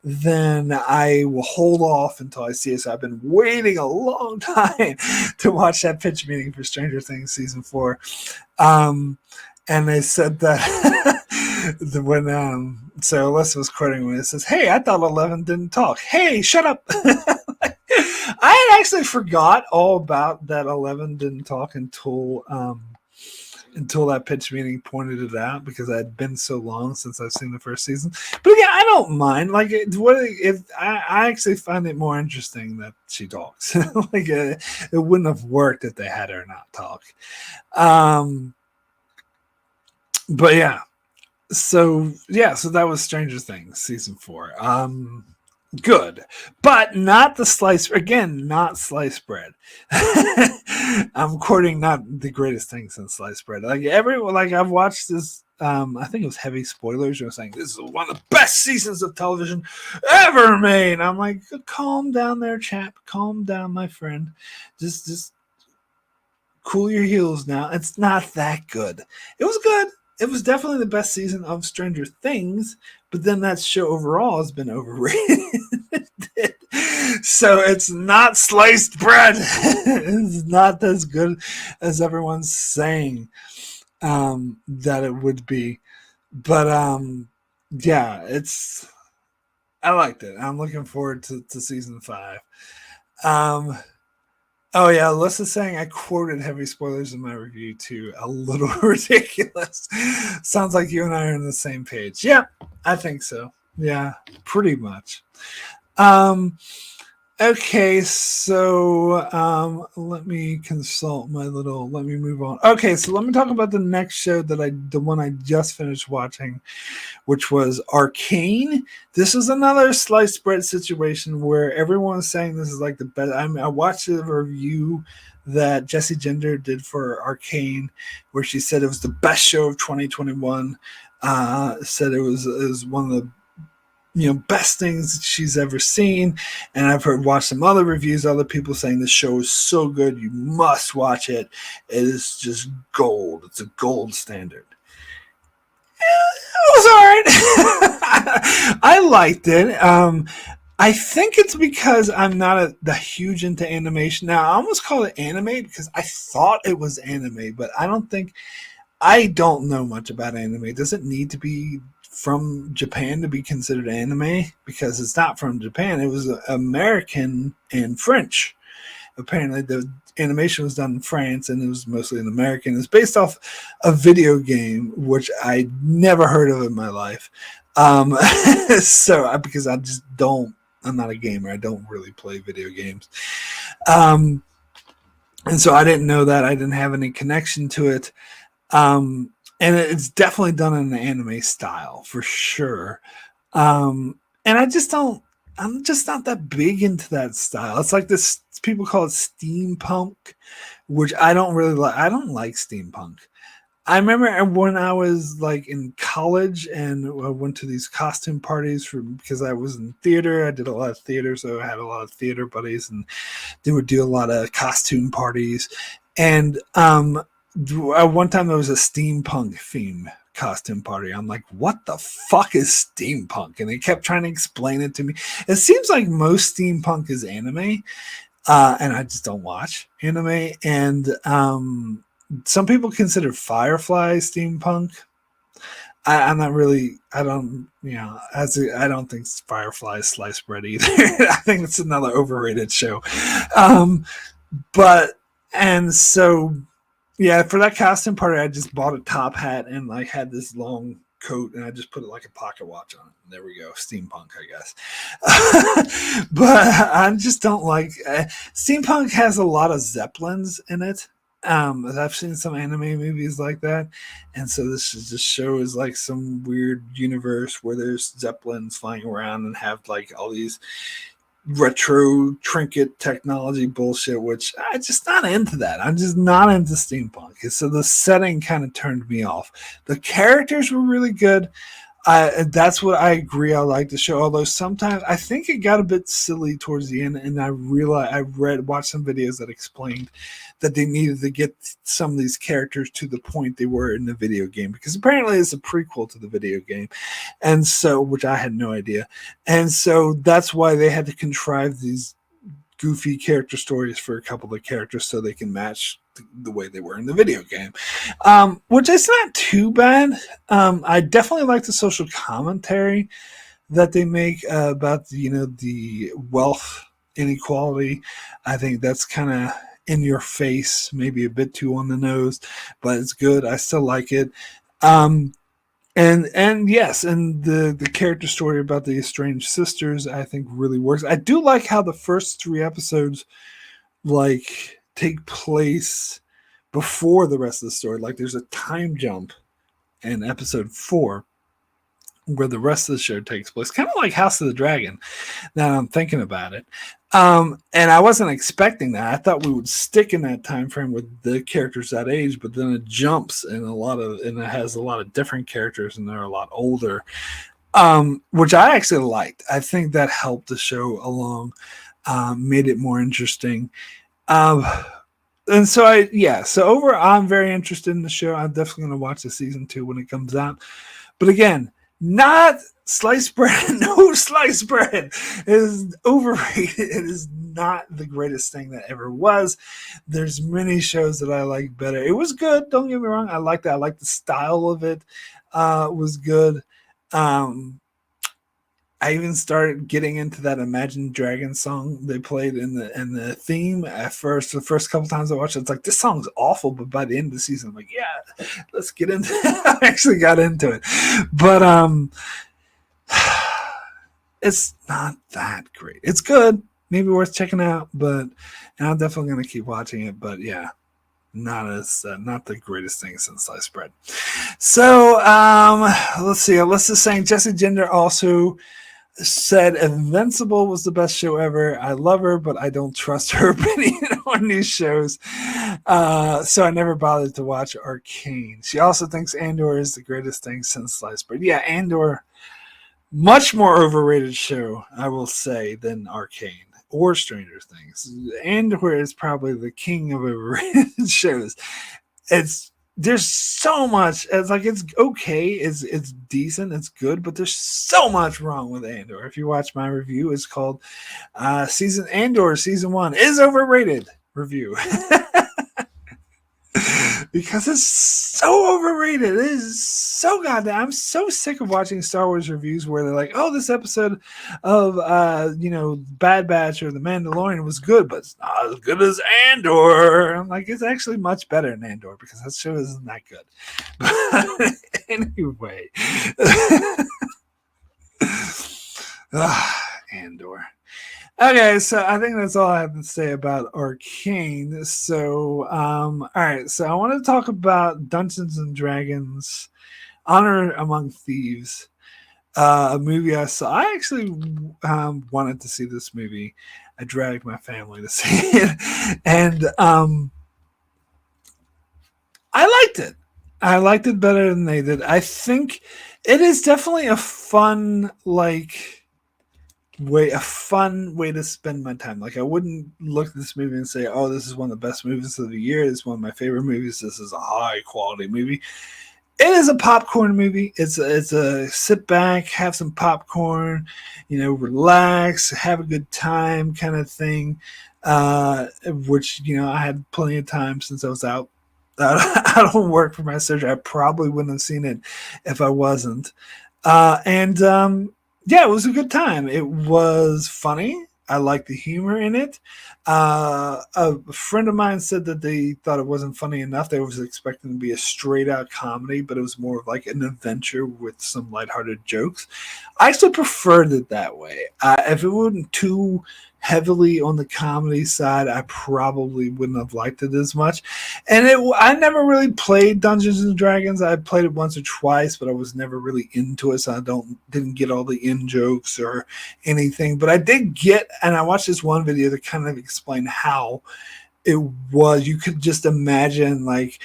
then I will hold off until I see it. So I've been waiting a long time to watch that pitch meeting for Stranger Things season 4. And they said that when so Alyssa was quoting when it says, "Hey, I thought 11 didn't talk. Hey, shut up." I had actually forgot all about that 11 didn't talk until that pitch meeting pointed it out, because it had been so long since I've seen the first season. But yeah, I don't mind. Like, I actually find it more interesting that she talks. Like, it wouldn't have worked if they had her not talk. But yeah, so that was Stranger Things season 4. Good, but not the slice, again, not sliced bread. I'm quoting not the greatest thing since sliced bread. Like I've watched this, I think it was Heavy Spoilers, who was saying this is one of the best seasons of television ever made. I'm like, calm down there, chap, calm down, my friend. Just cool your heels now. It's not that good. It was good. It was definitely the best season of Stranger Things, but then that show overall has been overrated. So it's not sliced bread. It's not as good as everyone's saying that it would be. But yeah, I liked it. I'm looking forward to season 5. Oh yeah, Alyssa's saying I quoted Heavy Spoilers in my review too. A little ridiculous. Sounds like you and I are on the same page. Yeah, I think so. Yeah, pretty much. Okay, so let me consult my little. Let me move on. Okay, so let me talk about the next show the one I just finished watching, which was Arcane. This is another sliced bread situation where everyone is saying this is like the best. I watched a review that Jessie Gender did for Arcane, where she said it was the best show of 2021. Said it was one of the best things she's ever seen. And I've watched some other reviews, other people saying this show is so good, you must watch it. It is just gold. It's a gold standard. It was alright. I liked it. I think it's because I'm not that huge into animation. Now, I almost call it anime because I thought it was anime, but I don't know much about anime. Does it need to be from Japan to be considered anime? Because it's not from Japan. It was American and French. Apparently the animation was done in France and it was mostly in American. It's based off a video game, which I never heard of in my life. So because I'm not a gamer. I don't really play video games. And so I didn't know that. I didn't have any connection to it. And it's definitely done in an anime style for sure. And I'm just not that big into that style. It's like this, people call it steampunk, which I don't really like. I don't like steampunk. I remember when I was like in college and I went to these costume parties because I was in theater. I did a lot of theater, so I had a lot of theater buddies, and they would do a lot of costume parties. And one time there was a steampunk theme costume party. I'm like, what the fuck is steampunk? And they kept trying to explain it to me. It seems like most steampunk is anime. and I just don't watch anime. And some people consider Firefly steampunk. I'm not really. I don't. I don't think Firefly is sliced bread either. I think it's another overrated show. Um, but and so yeah, for that costume party, I just bought a top hat and like had this long coat, and I just put it like a pocket watch on it. There we go, steampunk, I guess. But I just don't like steampunk. Has a lot of zeppelins in it. I've seen some anime movies like that, and so this show is like some weird universe where there's zeppelins flying around and have like all these retro trinket technology bullshit, which I just not into that. I'm just not into steampunk. So the setting kind of turned me off. The characters were really good. That's what I agree. I like the show, although sometimes I think it got a bit silly towards the end, and I realized watched some videos that explained that they needed to get some of these characters to the point they were in the video game, because apparently it's a prequel to the video game, and so which I had no idea, and so that's why they had to contrive these goofy character stories for a couple of characters so they can match the way they were in the video game, which is not too bad. I definitely like the social commentary that they make about the wealth inequality. I think that's kind of in your face, maybe a bit too on the nose, but it's good. I still like it. And yes, and the character story about the estranged sisters, I think really works. I do like how the first 3 episodes like take place before the rest of the story. Like there's a time jump in episode 4 where the rest of the show takes place, kind of like House of the Dragon. Now I'm thinking about it, and I wasn't expecting that. I thought we would stick in that time frame with the characters that age, but then it jumps and it has a lot of different characters, and they're a lot older, which I actually liked. I think that helped the show along, made it more interesting. And so so overall, I'm very interested in the show. I'm definitely going to watch the season 2 when it comes out. But again, not sliced bread. No sliced bread. It is overrated. It is not the greatest thing that ever was. There's many shows that I like better. It was good. Don't get me wrong. I liked it. I liked the style of it. Was good. I even started getting into that Imagine Dragons song they played in the theme at first. The first couple times I watched it, it's like, this song's awful, but by the end of the season, I'm like, yeah, let's get into it. I actually got into it. But it's not that great. It's good, maybe worth checking out, and I'm definitely gonna keep watching it. But yeah, not the greatest thing since sliced bread. So let's see. Alyssa's saying Jessie Gender also said Invincible was the best show ever. I love her, but I don't trust her opinion on these shows. So I never bothered to watch Arcane. She also thinks Andor is the greatest thing since sliced bread. Yeah, Andor, much more overrated show, I will say, than Arcane or Stranger Things. Andor is probably the king of overrated shows. There's so much. It's okay. It's decent. It's good, but there's so much wrong with Andor. If you watch my review, it's called Andor Season 1 is overrated review. Because it's so overrated. It is so goddamn. I'm so sick of watching Star Wars reviews where they're like, "Oh, this episode of Bad Batch or The Mandalorian was good, but it's not as good as Andor." I'm like, it's actually much better than Andor because that show isn't that good. But anyway, Andor. Okay, so I think that's all I have to say about Arcane. So, all right, so I want to talk about Dungeons and Dragons: Honor Among Thieves, a movie I saw. I actually wanted to see this movie. I dragged my family to see it, and I liked it. I liked it better than they did. I think it is definitely a fun way to spend my time. Like, I wouldn't look at this movie and say, "Oh, this is one of the best movies of the year. It's one of my favorite movies. This is a high quality movie." It is a popcorn movie. It's a sit back, have some popcorn, relax, have a good time kind of thing. which, I had plenty of time since I was out of work for my surgery. I probably wouldn't have seen it if I wasn't. And yeah, it was a good time. It was funny. I liked the humor in it. A friend of mine said that they thought it wasn't funny enough. They was expecting to be a straight out comedy, but it was more of like an adventure with some lighthearted jokes. I actually preferred it that way. If it wasn't too heavily on the comedy side, I probably wouldn't have liked it as much. And I never really played Dungeons and Dragons. I played it once or twice, but I was never really into it, so didn't get all the in jokes or anything. But I did get, and I watched this one video that kind of explained how it was. You could just imagine like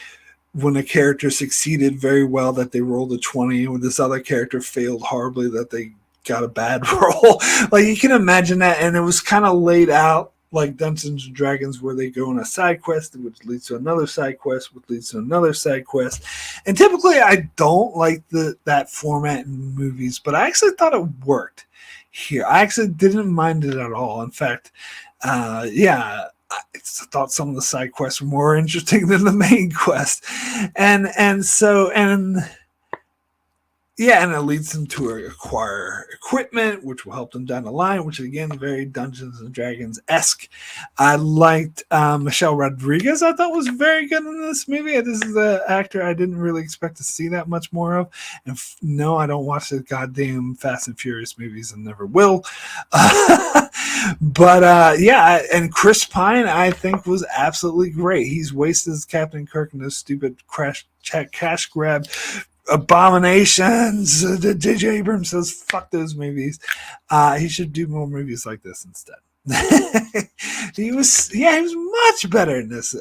when a character succeeded very well that they rolled a 20, and when this other character failed horribly that they got a bad roll. Like you can imagine that, and it was kind of laid out like Dungeons and Dragons, where they go on a side quest, which leads to another side quest, which leads to another side quest. And typically, I don't like that format in movies, but I actually thought it worked here. I actually didn't mind it at all. In fact, yeah. I thought some of the side quests were more interesting than the main quest, and yeah, and it leads them to acquire equipment, which will help them down the line, which is, again, very Dungeons and Dragons-esque. I liked Michelle Rodriguez. I thought was very good in this movie. This is an actor I didn't really expect to see that much more of. And no, I don't watch the goddamn Fast and Furious movies and never will. But yeah, and Chris Pine, I think, was absolutely great. He's wasted as Captain Kirk in this stupid cash grab abominations. J.J. Abrams says, fuck those movies. He should do more movies like this instead. he was much better in this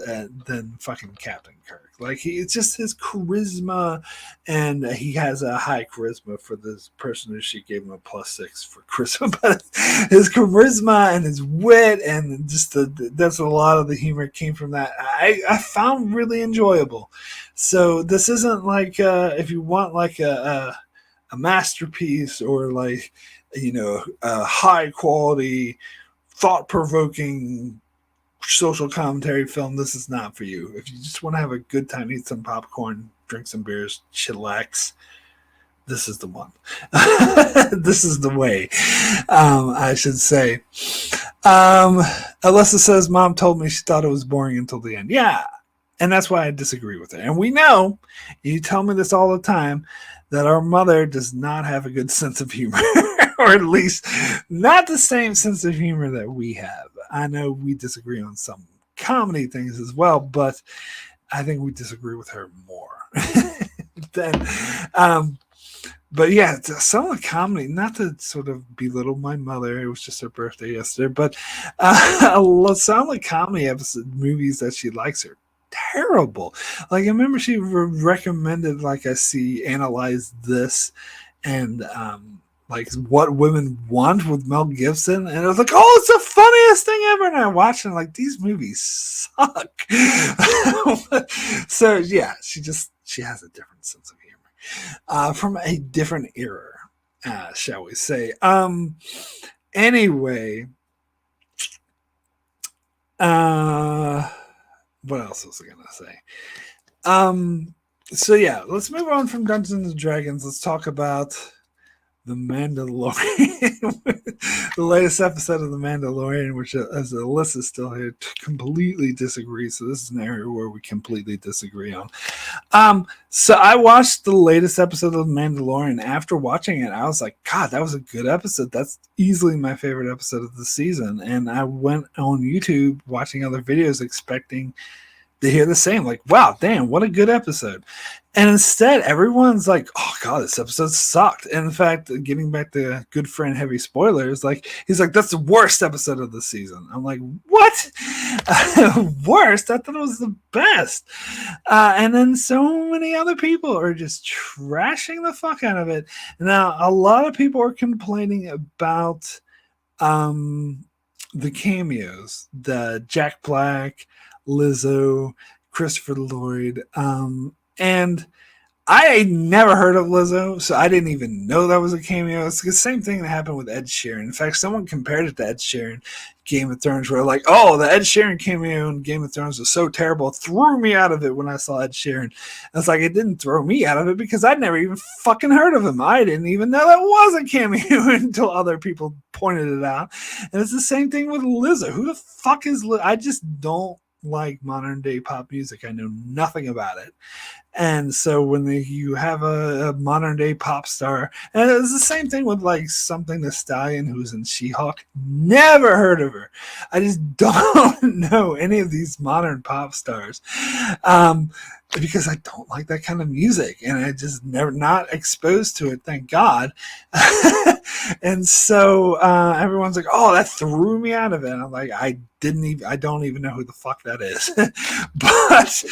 than fucking Captain Kirk. Like it's just his charisma, and he has a high charisma for this person who she gave him a +6 for charisma. But his charisma and his wit and just that's a lot of the humor came from that. I found really enjoyable. So this isn't like if you want like a masterpiece or like a high quality, thought-provoking social commentary film, this is not for you. If you just want to have a good time, eat some popcorn, drink some beers, chillax, this is the one. This is the way, I should say. Alyssa says, Mom told me she thought it was boring until the end. Yeah, and that's why I disagree with her. And we know, you tell me this all the time, that our mother does not have a good sense of humor. Or at least not the same sense of humor that we have. I know we disagree on some comedy things as well, but I think we disagree with her more. But yeah, some of the comedy, not to sort of belittle my mother, it was just her birthday yesterday, but some of the comedy movies that she likes are terrible. Like I remember she recommended like I see Analyze This and like What Women Want with Mel Gibson, and I was like, oh, it's the funniest thing ever. And I watched it, and like, these movies suck. So yeah, she has a different sense of humor from a different era, shall we say. Anyway, what else was I gonna say? So yeah, let's move on from Dungeons and Dragons. Let's talk about The Mandalorian, the latest episode of The Mandalorian, which, as Alyssa's still here, completely disagree. So this is an area where we completely disagree on. So I watched the latest episode of The Mandalorian. After watching it, I was like, God, that was a good episode. That's easily my favorite episode of the season. And I went on YouTube watching other videos expecting to hear the same, like, wow, damn, what a good episode. And instead, everyone's like, oh god, this episode sucked. And in fact, getting back to good friend heavy spoilers, like he's like, that's the worst episode of the season. I'm like, what? Worst? I thought it was the best. And then so many other people are just trashing the fuck out of it. Now, a lot of people are complaining about the cameos, the Jack Black, Lizzo, Christopher Lloyd, and I never heard of Lizzo, so I didn't even know that was a cameo. It's the same thing that happened with Ed Sheeran. In fact, someone compared it to Ed Sheeran, Game of Thrones, where like, oh, the Ed Sheeran cameo in Game of Thrones was so terrible, it threw me out of it when I saw Ed Sheeran. And it's like, it didn't throw me out of it because I'd never even fucking heard of him. I didn't even know that was a cameo until other people pointed it out. And it's the same thing with Lizzo. Who the fuck is Lizzo? I just don't like modern day pop music. I know nothing about it. And so when you have a modern day pop star, and it's the same thing with like something the Stallion who's in She-Hulk, never heard of her. I just don't know any of these modern pop stars. Because I don't like that kind of music and I just never not exposed to it, thank God. And so everyone's like, oh, that threw me out of it. And I'm like, I don't even know who the fuck that is. But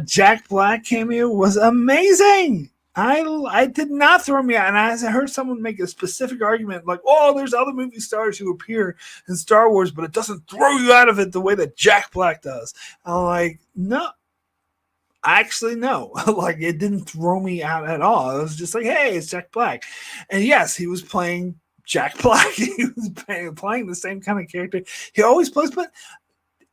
Jack Black cameo was amazing. I did not throw me out. And I heard someone make a specific argument like, oh, there's other movie stars who appear in Star Wars, but it doesn't throw you out of it the way that Jack Black does. I'm like, no. Actually, no. Like, it didn't throw me out at all. I was just like, hey, it's Jack Black. And yes, he was playing Jack Black. He was playing the same kind of character he always plays, but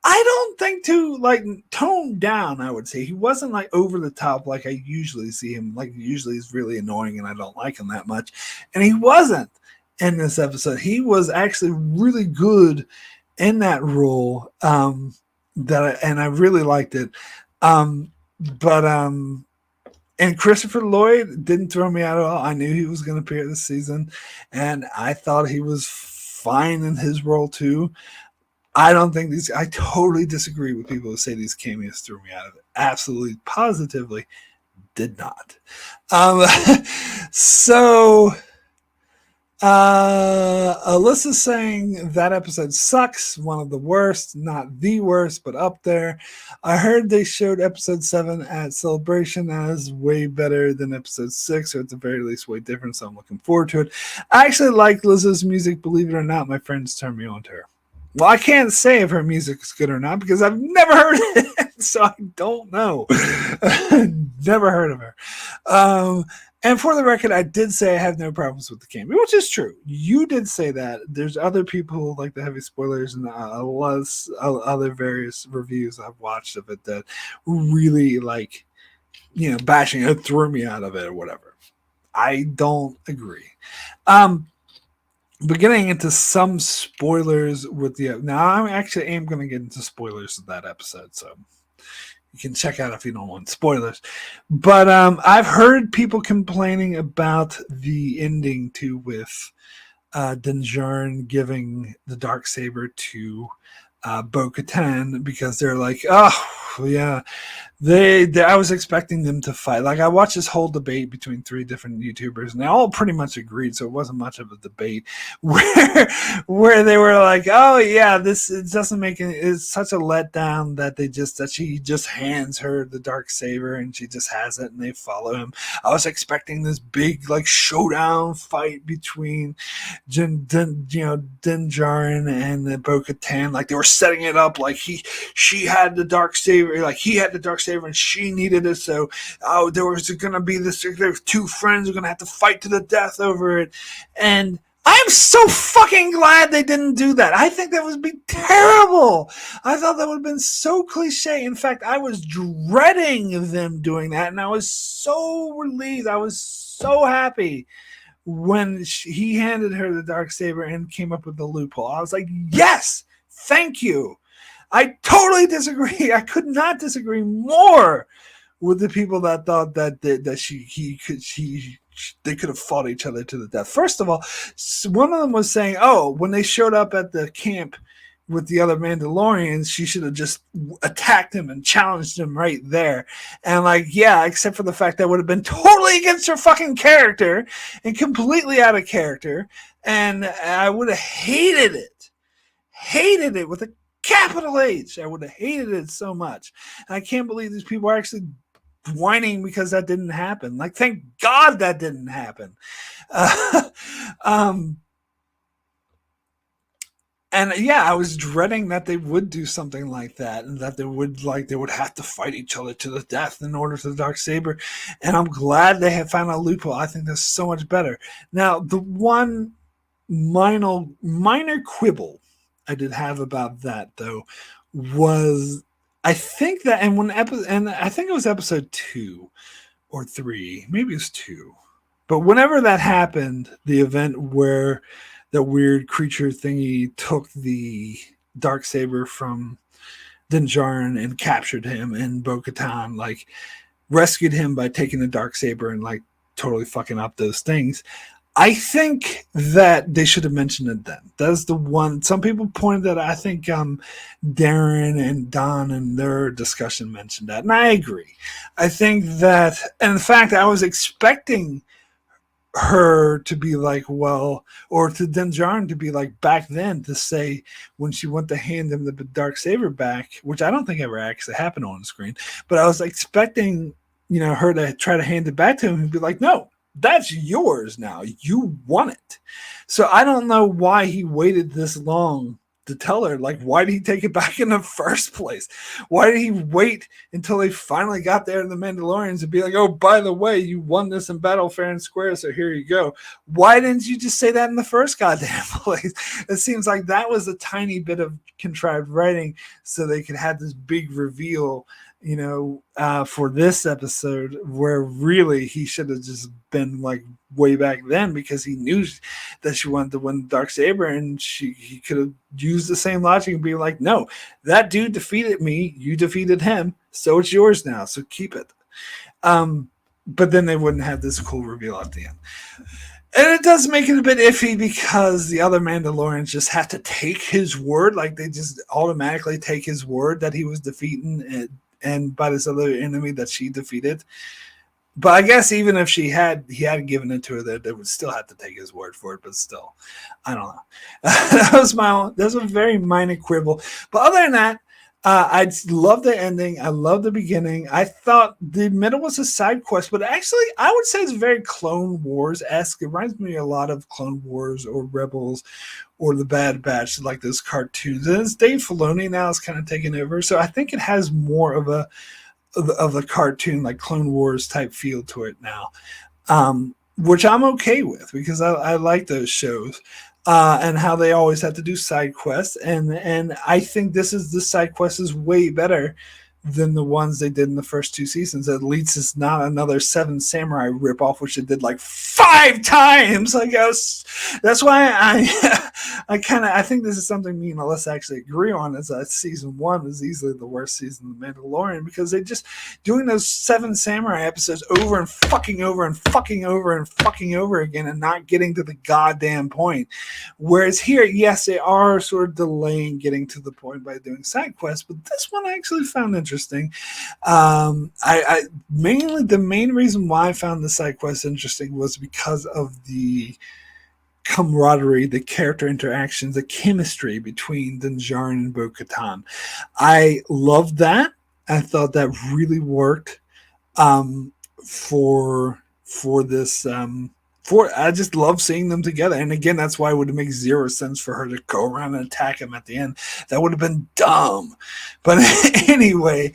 I don't think to like tone down, I would say. He wasn't like over the top like I usually see him. Like, usually he's really annoying and I don't like him that much. And he wasn't in this episode. He was actually really good in that role. And I really liked it. And Christopher Lloyd didn't throw me out at all. I knew he was going to appear this season, and I thought he was fine in his role too. I totally disagree with people who say these cameos threw me out of it. Absolutely, positively did not. So Alyssa's saying that episode sucks, one of the worst, not the worst, but up there. I heard they showed episode 7 at Celebration as way better than episode 6, or at the very least way different, so I'm looking forward to it. I actually like Lizzo's music, believe it or not. My friends turned me on to her. Well, I can't say if her music is good or not because I've never heard it, so I don't know. Never heard of her. And for the record, I did say I have no problems with the cameo, which is true. You did say that. There's other people like the heavy spoilers and other various reviews I've watched of it that really like, bashing it, threw me out of it or whatever. I don't agree. But getting into some spoilers with the now, I actually am going to get into spoilers of that episode, so you can check out if you don't want spoilers. But I've heard people complaining about the ending too, with Din Djarin giving the Darksaber to Bo-Katan, because they're like, oh yeah, I was expecting them to fight. Like, I watched this whole debate between 3 different YouTubers, and they all pretty much agreed, so it wasn't much of a debate, where they were like, oh yeah, it doesn't make any, it's such a letdown that she just hands her the Darksaber and she just has it and they follow him. I was expecting this big like showdown fight between Din Djarin and the Bo-Katan, like they were setting it up like she had the Darksaber, like he had the Darksaber and she needed it, so there was going to be this, there's 2 friends who are going to have to fight to the death over it. And I'm so fucking glad they didn't do that. I think that would be terrible. I thought that would have been so cliche. In fact, I was dreading them doing that, and I was so relieved. I was so happy when he handed her the Darksaber and came up with the loophole. I was like, yes, thank you. I totally disagree. I could not disagree more with the people that thought that they could have fought each other to the death. First of all, one of them was saying, oh, when they showed up at the camp with the other Mandalorians, she should have just attacked him and challenged him right there. And like, yeah, except for the fact that would have been totally against her fucking character and completely out of character. And I would have hated it with a capital H. I would have hated it so much. And I can't believe these people are actually whining because that didn't happen. Like, thank God that didn't happen. And yeah, I was dreading that they would do something like that, and that they would have to fight each other to the death in order to the dark saber. And I'm glad they have found a loophole. I think that's so much better. Now, the one minor quibble I did have about that though was, I think that, and I think it was episode 2 or 3, maybe it's 2. But whenever that happened, the event where the weird creature thingy took the dark saber from Din Djarin and captured him, and Bo-Katan like rescued him by taking the dark saber and like totally fucking up those things. I think that they should have mentioned it then. That's the one. Some people pointed that. I think Darren and Don in their discussion mentioned that, and I agree. I think that, and in fact, I was expecting her to be like, well, or to Din Djarin to be like back then to say when she went to hand him the dark saber back, which I don't think ever actually happened on the screen, but I was expecting, her to try to hand it back to him and be like, no, that's yours now. You won it. So I don't know why he waited this long to tell her. Like, why did he take it back in the first place? Why did he wait until they finally got there in the Mandalorians and be like, oh, by the way, you won this in battle fair and square, so here you go. Why didn't you just say that in the first goddamn place? It seems like that was a tiny bit of contrived writing so they could have this big reveal, for this episode, where really he should have just been like way back then, because he knew that she wanted to win the dark saber, and he could have used the same logic and be like, no, that dude defeated me, you defeated him, so it's yours now, so keep it. But then they wouldn't have this cool reveal at the end. And it does make it a bit iffy because the other Mandalorians just have to take his word. Like, they just automatically take his word that he was defeating and by this other enemy that she defeated. But I guess even if he had given it to her, they would still have to take his word for it. But still, I don't know. That was a very minor quibble. But other than that, I love the ending. I love the beginning. I thought the middle was a side quest, but actually, I would say it's very Clone Wars-esque. It reminds me a lot of Clone Wars or Rebels or The Bad Batch, like those cartoons. And it's Dave Filoni now is kind of taking over, so I think it has more of a cartoon, like Clone Wars type feel to it now, which I'm okay with because I like those shows. And how they always have to do side quests, and I think this side quest is way better than the ones they did in the first 2 seasons. At least it's not another Seven Samurai ripoff, which they did like 5 times. I guess that's why I think this is something me and Alyssa actually agree on, is that season 1 is easily the worst season of The Mandalorian, because they just doing those 7 Samurai episodes over and fucking over and fucking over and fucking over again and not getting to the goddamn point. Whereas here, yes, they are sort of delaying getting to the point by doing side quests, but this one I actually found interesting. I mainly, the main reason why I found the side quest interesting was because of the camaraderie, the character interactions, the chemistry between Din Djarin and Bo-Katan. I loved that. I thought that really worked for this. I just love seeing them together. And again, that's why it would make zero sense for her to go around and attack him at the end. That would have been dumb. But anyway,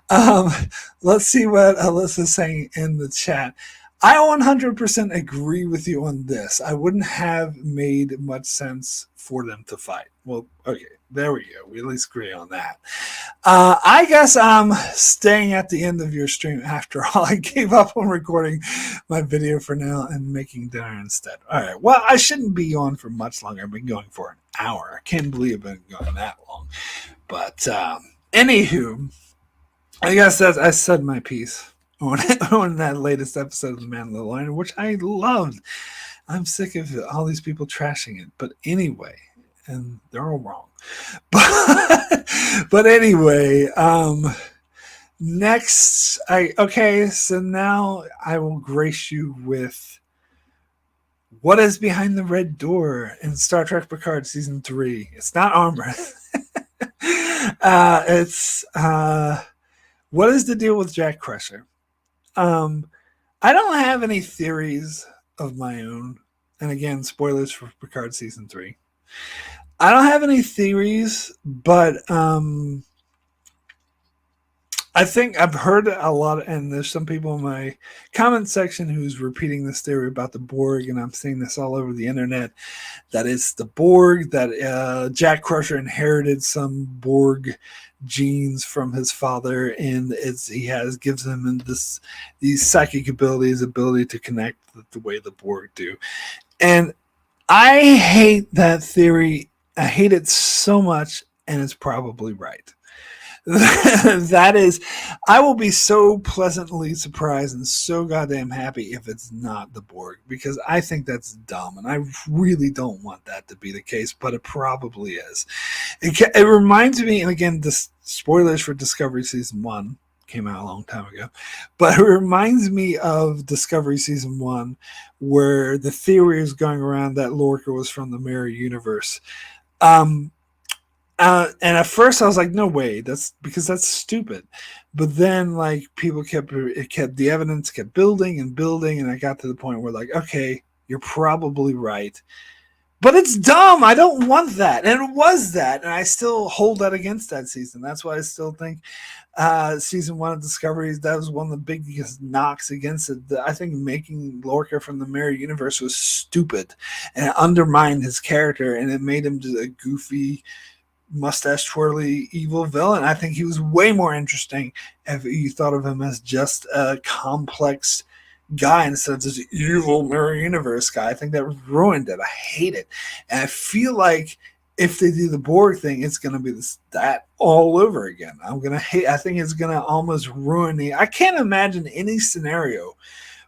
let's see what Alyssa's saying in the chat. I 100% agree with you on this. I wouldn't have made much sense for them to fight. Well, okay, there we go. We at least agree on that. I guess I'm staying at the end of your stream after all. I gave up on recording my video for now and making dinner instead. All right, well, I shouldn't be on for much longer. I've been going for an hour. I can't believe I've been going that long. But anywho, I guess I said my piece on that latest episode of The Mandalorian, which I loved. I'm sick of all these people trashing it. But anyway, and they're all wrong. But anyway, next, so now I will grace you with what is behind the red door in Star Trek Picard Season 3. It's not armor. It's what is the deal with Jack Crusher? I don't have any theories of my own. And again, spoilers for Picard Season 3. I don't have any theories, but I think I've heard a lot, and there's some people in my comment section who's repeating this theory about the Borg, and I'm seeing this all over the internet. That it's the Borg, that Jack Crusher inherited some Borg genes from his father, and he gives him these psychic abilities, ability to connect the way the Borg do. And I hate that theory. I hate it so much, and it's probably right. That is, I will be so pleasantly surprised and so goddamn happy if it's not the Borg, because I think that's dumb, and I really don't want that to be the case, but it probably is. It reminds me, and again, this spoilers for Discovery Season 1 came out a long time ago, but it reminds me of Discovery Season 1, where the theory is going around that Lorca was from the Mirror Universe. And at first I was like, no way, that's stupid. But then like people the evidence kept building and building, and I got to the point where like, okay, you're probably right. But it's dumb. I don't want that. And it was that. And I still hold that against that season. That's why I still think season 1 of Discovery, that was one of the biggest knocks against it. I think making Lorca from the Mirror Universe was stupid, and it undermined his character, and it made him just a goofy, mustache twirly evil villain. I think he was way more interesting if you thought of him as just a complex guy instead of this evil Mirror Universe guy. I think that ruined it. I hate it. And I feel like if they do the Borg thing, it's going to be that all over again. I think it's going to almost ruin I can't imagine any scenario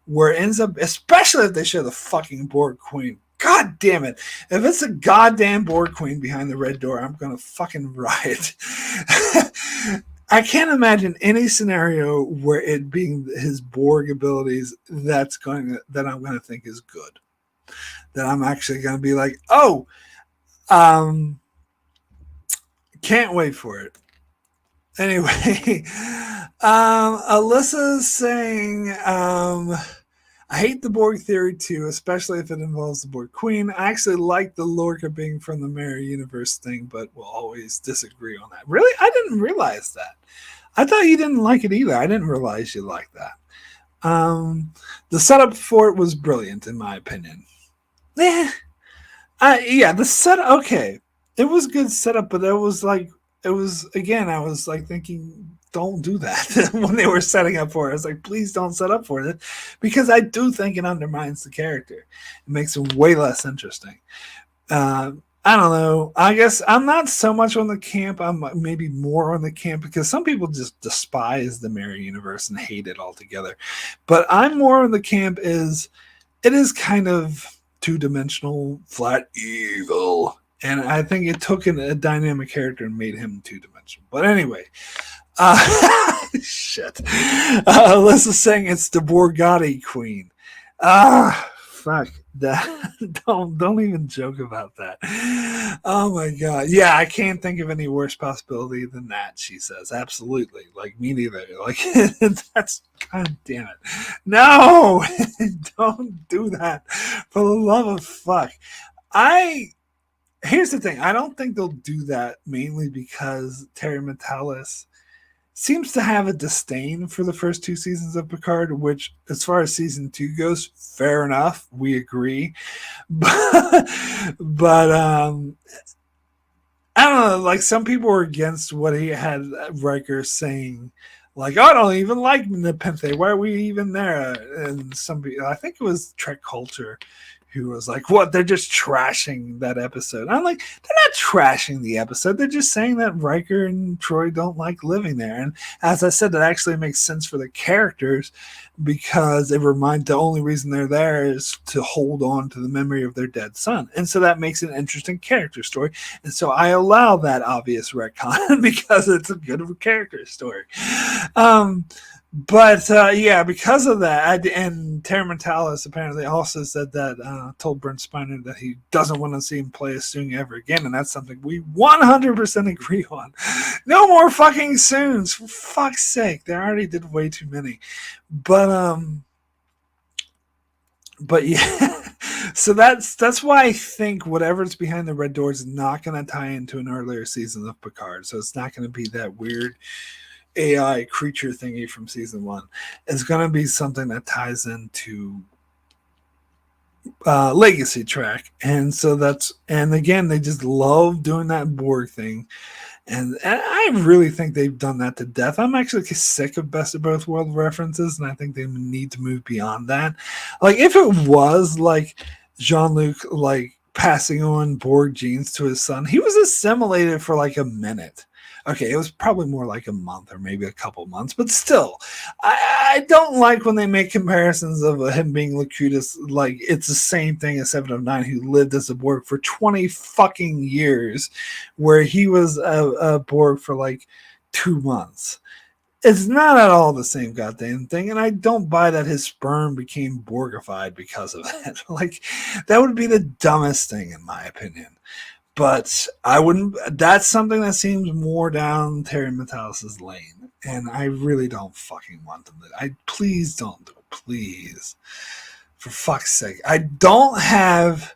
where it ends up, especially if they show the fucking Borg Queen. God damn it. If it's a goddamn Borg Queen behind the red door, I'm going to fucking riot. I can't imagine any scenario where it being his Borg abilities that I'm going to think is good. That I'm actually going to be like, oh, can't wait for it. Anyway, Alyssa's saying, I hate the Borg theory too, especially if it involves the Borg Queen. I actually like the Lorca being from the Mirror Universe thing, but we'll always disagree on that. Really? I didn't realize that. I thought you didn't like it either. I didn't realize you liked that. The setup for it was brilliant, in my opinion. The setup, okay. It was good setup, but I was like thinking, don't do that when they were setting up for it. I was like, please don't set up for it, because I do think it undermines the character. It makes it way less interesting. I don't know. I guess I'm not so much on the camp. I'm maybe more on the camp because some people just despise the Mirror Universe and hate it altogether. But I'm more on the camp it is kind of two-dimensional, flat evil. And I think it took a dynamic character and made him two-dimensional. But anyway, shit. Alyssa's saying it's the Borgatti Queen. Fuck that. Don't even joke about that. Oh my god. Yeah, I can't think of any worse possibility than that, she says. Absolutely. Like, me neither. Like, that's, god damn it. No! Don't do that. For the love of fuck. Here's the thing. I don't think they'll do that mainly because Terry Matalas seems to have a disdain for the first 2 seasons of Picard, which, as far as season 2 goes, fair enough. We agree. But I don't know. Like, some people were against what he had Riker saying. Like, oh, I don't even like Nepenthe. Why are we even there? And some people, I think it was Trek Culture, who was like, what, they're just trashing that episode. I'm like, they're not trashing the episode. They're just saying that Riker and Troy don't like living there. And as I said, that actually makes sense for the characters because the only reason they're there is to hold on to the memory of their dead son. And so that makes an interesting character story. And so I allow that obvious retcon because it's a good character story. But because of that, and Terry Matalas apparently also said that, told Brent Spiner that he doesn't want to see him play a Soong ever again, and that's something we 100% agree on. No more fucking Soongs, for fuck's sake. They already did way too many. But yeah, So that's why I think whatever's behind the red door is not going to tie into an earlier season of Picard. So it's not going to be that weird AI creature thingy from season one. It's going to be something that ties into legacy track, and so and again they just love doing that Borg thing. And I really think they've done that to death. I'm actually sick of best of both world references, and I think they need to move beyond that. Like if it was like Jean-Luc like passing on Borg genes to his son, he was assimilated for like a minute. Okay, it was probably more like a month or maybe a couple months, but still, I don't like when they make comparisons of him being Locutus like it's the same thing as 709 who lived as a Borg for 20 fucking years, where he was a Borg for like 2 months. It's not at all the same goddamn thing, and I don't buy that his sperm became Borgified because of it. Like, that would be the dumbest thing, in my opinion. But I wouldn't. That's something that seems more down Terry Metalis' lane, and I really don't fucking want them to. Please don't do it, please, for fuck's sake. I don't have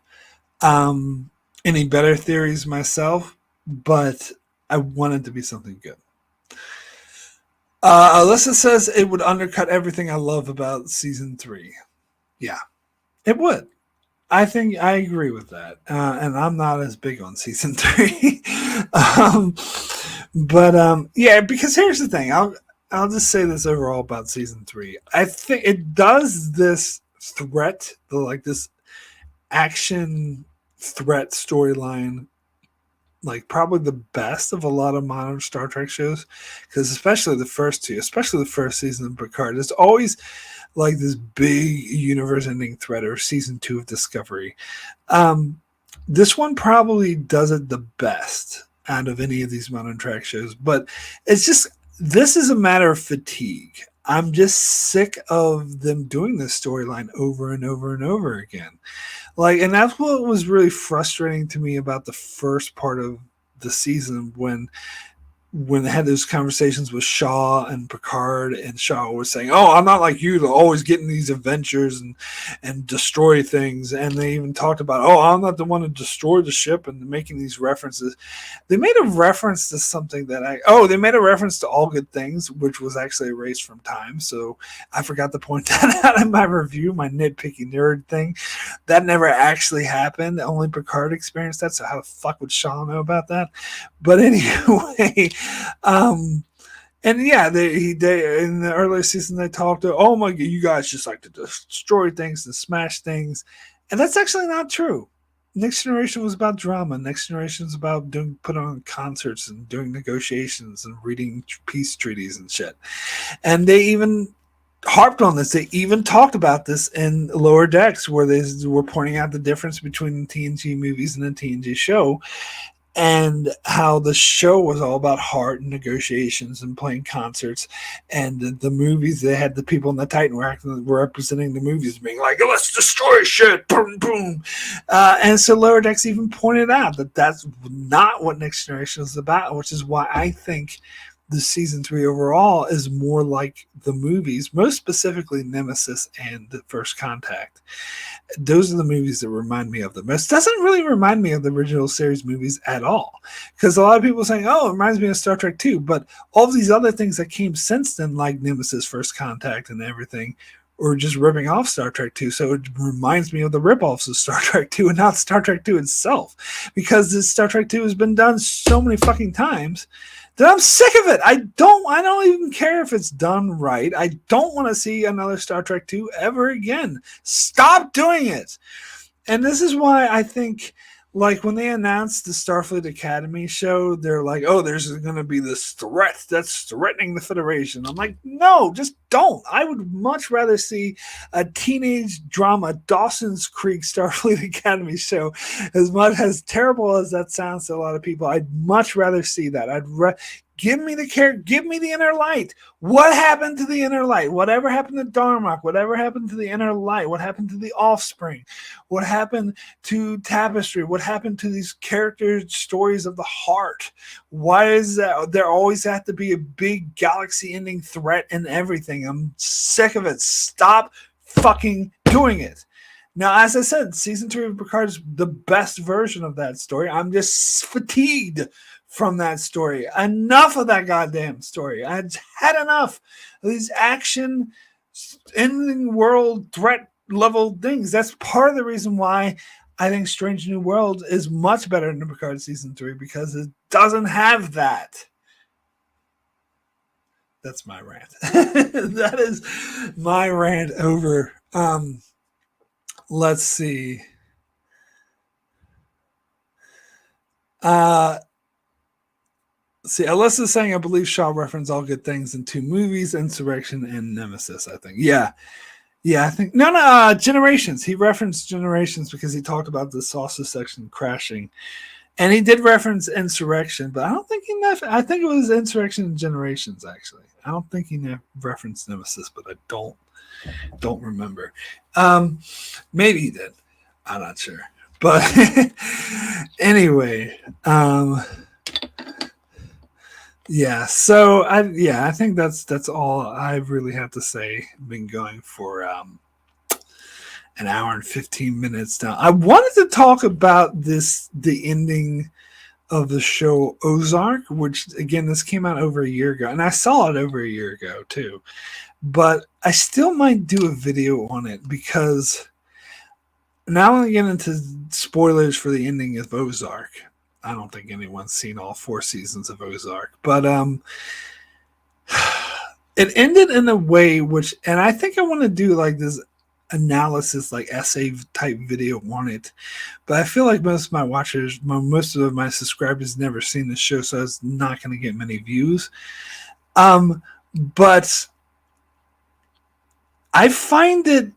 any better theories myself, but I want it to be something good. Alyssa says it would undercut everything I love about season 3. Yeah, it would. I think I agree with that, and I'm not as big on season 3. Yeah, because here's the thing. I'll just say this overall about season 3. I think it does this threat, this action threat storyline, like probably the best of a lot of modern Star Trek shows, because especially the first two, especially the first season of Picard, it's always like this big universe-ending threat, or season 2 of Discovery. This one probably does it the best out of any of these modern track shows, but it's just, this is a matter of fatigue. I'm just sick of them doing this storyline over and over and over again. Like, and that's what was really frustrating to me about the first part of the season, when they had those conversations with Shaw and Picard, and Shaw was saying, "Oh, I'm not like you to always get in these adventures and destroy things." And they even talked about, "Oh, I'm not the one to destroy the ship," and making these references. They made a reference to something they made a reference to All Good Things, which was actually erased from time. So I forgot to point that out in my review, my nitpicky nerd thing. That never actually happened. Only Picard experienced that. So how the fuck would Shaw know about that? But anyway, and yeah, they in the earlier season they talked to, "Oh my god, you guys just like to destroy things and smash things," and that's actually not true. Next Generation was about drama. Next Generation was about put on concerts and doing negotiations and reading peace treaties and shit. And they even harped on this. They even talked about this in Lower Decks, where they were pointing out the difference between the TNG movies and the TNG show, and how the show was all about heart and negotiations and playing concerts. And the movies, they had the people in the Titan rack were representing the movies, being like, "Let's destroy shit, boom, boom." And so Lower Decks even pointed out that that's not what Next Generation is about, which is why I think the season 3 overall is more like the movies, most specifically Nemesis and The First Contact. Those are the movies that remind me of the most. Doesn't really remind me of the original series movies at all, because a lot of people are saying, "Oh, it reminds me of Star Trek 2," but all these other things that came since then, like Nemesis, First Contact, and everything, or just ripping off Star Trek 2. So it reminds me of the ripoffs of Star Trek 2 and not Star Trek 2 itself, because this Star Trek 2 has been done so many fucking times that I'm sick of it. I don't even care if it's done right. I don't want to see another Star Trek 2 ever again. Stop doing it. And this is why I think, like, when they announced the Starfleet Academy show, they're like, "Oh, there's going to be this threat that's threatening the Federation." I'm like, no, just don't. I would much rather see a teenage drama, Dawson's Creek Starfleet Academy show. As terrible as that sounds to a lot of people, I'd much rather see that. Give me the inner light. What happened to the inner light? Whatever happened to Darmok? Whatever happened to the inner light? What happened to the offspring? What happened to Tapestry? What happened to these character stories of the heart? Why is that there always have to be a big galaxy-ending threat in everything? I'm sick of it. Stop fucking doing it. Now, as I said, season 3 of Picard is the best version of that story. I'm just fatigued from that story. Enough of that goddamn story. I had enough of these action, ending world threat level things. That's part of the reason why I think Strange New World is much better than Picard season 3, because it doesn't have that. That's my rant. That is my rant over. Let's see. Alyssa's saying, I believe Shaw referenced all good things in 2 movies, Insurrection and Nemesis, I think. Yeah, I think. No, Generations. He referenced Generations because he talked about the sausage section crashing. And he did reference Insurrection, but I don't think I think it was Insurrection and Generations, actually. I don't think he referenced Nemesis, but I don't remember. Maybe he did. I'm not sure. But anyway, yeah. So I think that's all I really have to say. Been going for an hour and 15 minutes now. I wanted to talk about the ending of the show Ozark, which again, this came out over a year ago, and I saw it over a year ago too. But I still might do a video on it because now I'm going to get into spoilers for the ending of Ozark. I don't think anyone's seen all 4 seasons of Ozark, but it ended in a way which, and I think I want to do like this analysis, like essay type video on it, but I feel like most of my watchers, most of my subscribers, never seen the show, so it's not going to get many views. But I find it,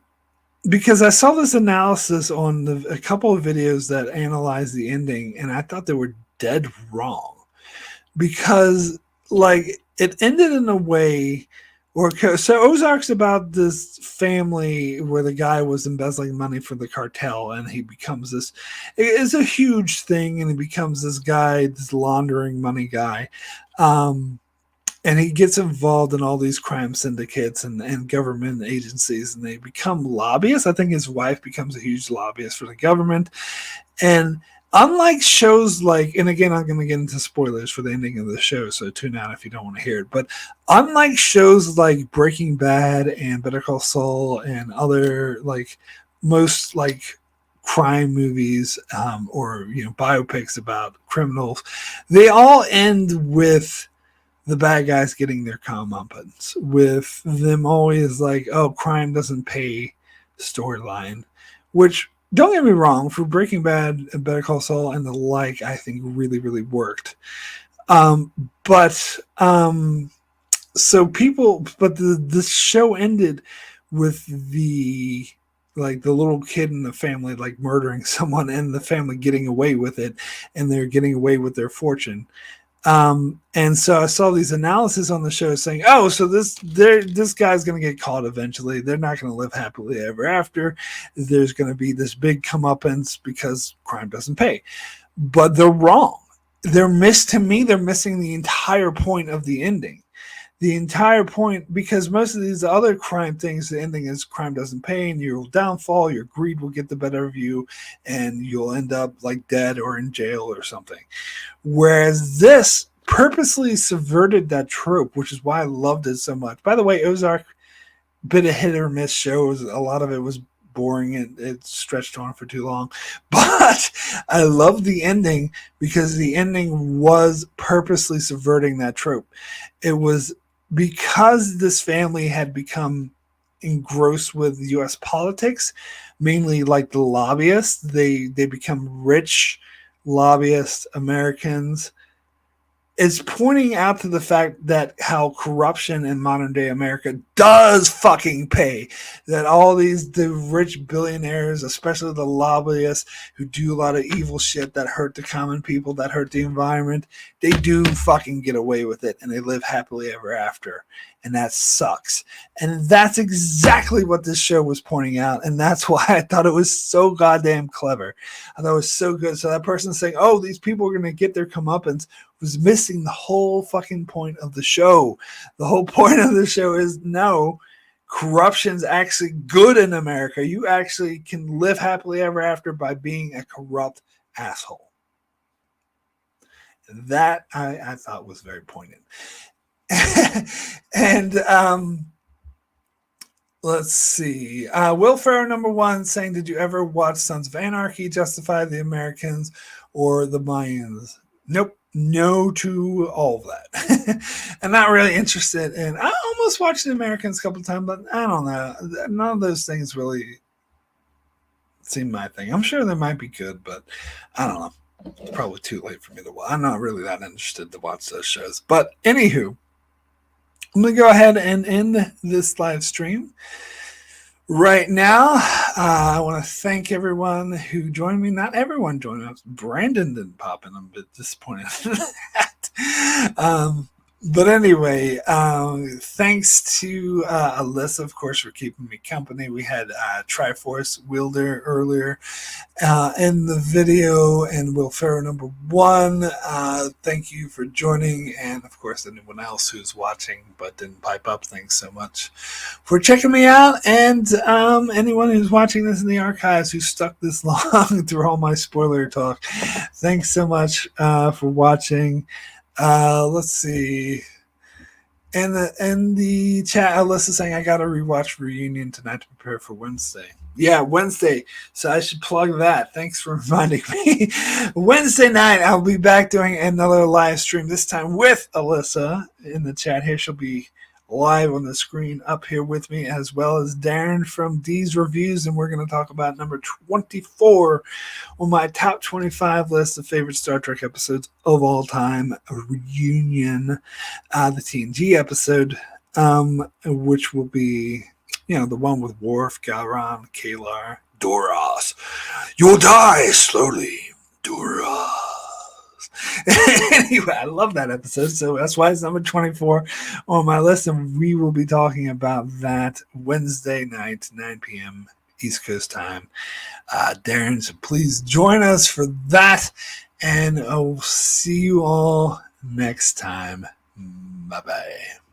because I saw this analysis on a couple of videos that analyzed the ending, and I thought they were dead wrong, because like it ended in a way where, so Ozark's about this family where the guy was embezzling money for the cartel, and he becomes this, it's a huge thing, and he becomes this guy, this laundering money guy. And he gets involved in all these crime syndicates and government agencies, and they become lobbyists. I think his wife becomes a huge lobbyist for the government. And unlike shows like, and again, I'm going to get into spoilers for the ending of the show, so tune out if you don't want to hear it. But unlike shows like Breaking Bad and Better Call Saul and other, like, most like crime movies or biopics about criminals, they all end with the bad guys getting their comeuppance, with them always like, oh, crime doesn't pay storyline, which, don't get me wrong, for Breaking Bad and Better Call Saul and the like, I think really, really worked. So people, but the show ended with the little kid in the family like murdering someone, and the family getting away with it, and they're getting away with their fortune. And so I saw these analysis on the show saying, oh, so this guy's going to get caught eventually. They're not going to live happily ever after. There's going to be this big comeuppance because crime doesn't pay. But they're wrong. They're missing the entire point of the ending. The entire point, because most of these other crime things, the ending is crime doesn't pay, and you'll downfall, your greed will get the better of you, and you'll end up like dead or in jail or something. Whereas this purposely subverted that trope, which is why I loved it so much. By the way, Ozark, bit of hit or miss shows. A lot of it was boring, and it stretched on for too long. But I love the ending because the ending was purposely subverting that trope. It was because this family had become engrossed with U.S. politics, mainly like the lobbyists. They become rich lobbyist Americans. It's pointing out to the fact that how corruption in modern day America does fucking pay. That all the rich billionaires, especially the lobbyists who do a lot of evil shit that hurt the common people, that hurt the environment, they do fucking get away with it, and they live happily ever after. And that sucks. And that's exactly what this show was pointing out. And that's why I thought it was so goddamn clever. I thought it was so good. So that person saying, oh, these people are going to get their comeuppance, was missing the whole fucking point of the show. The whole point of the show is, no, corruption's actually good in America. You actually can live happily ever after by being a corrupt asshole. That I thought was very poignant. And let's see. Will Ferrer, number one, saying, did you ever watch Sons of Anarchy, Justify the Americans, or the Mayans? Nope. No to all of that. I'm not really interested in. I almost watched the Americans a couple of times, but I don't know. None of those things really seem my thing. I'm sure they might be good, but I don't know. It's probably too late for me to watch. I'm not really that interested to watch those shows. But anywho, I'm going to go ahead and end this live stream right now. I want to thank everyone who joined me. Not everyone joined us. Brandon didn't pop in. I'm a bit disappointed in that. But anyway, thanks to Alyssa, of course, for keeping me company. We had Triforce Wielder earlier in the video, and Will Ferrer number one. Thank you for joining, and of course, anyone else who's watching but didn't pipe up, thanks so much for checking me out. And anyone who's watching this in the archives who stuck this long through all my spoiler talk, thanks so much for watching. Let's see. And the chat, Alyssa saying, I got to rewatch Reunion tonight to prepare for Wednesday. Yeah, Wednesday. So I should plug that. Thanks for reminding me. Wednesday night, I'll be back doing another live stream, this time with Alyssa in the chat here. She'll be live on the screen up here with me, as well as Darren from D's Reviews, and we're going to talk about number 24 on my top 25 list of favorite Star Trek episodes of all time, Reunion, the TNG episode, which will be, the one with Worf, Gowron, Kalar, Doros. You'll die slowly, Doros. Anyway, I love that episode, so that's why it's number 24 on my list, and we will be talking about that Wednesday night, 9 p.m. East Coast time. Darren, so please join us for that, and I'll see you all next time. Bye-bye.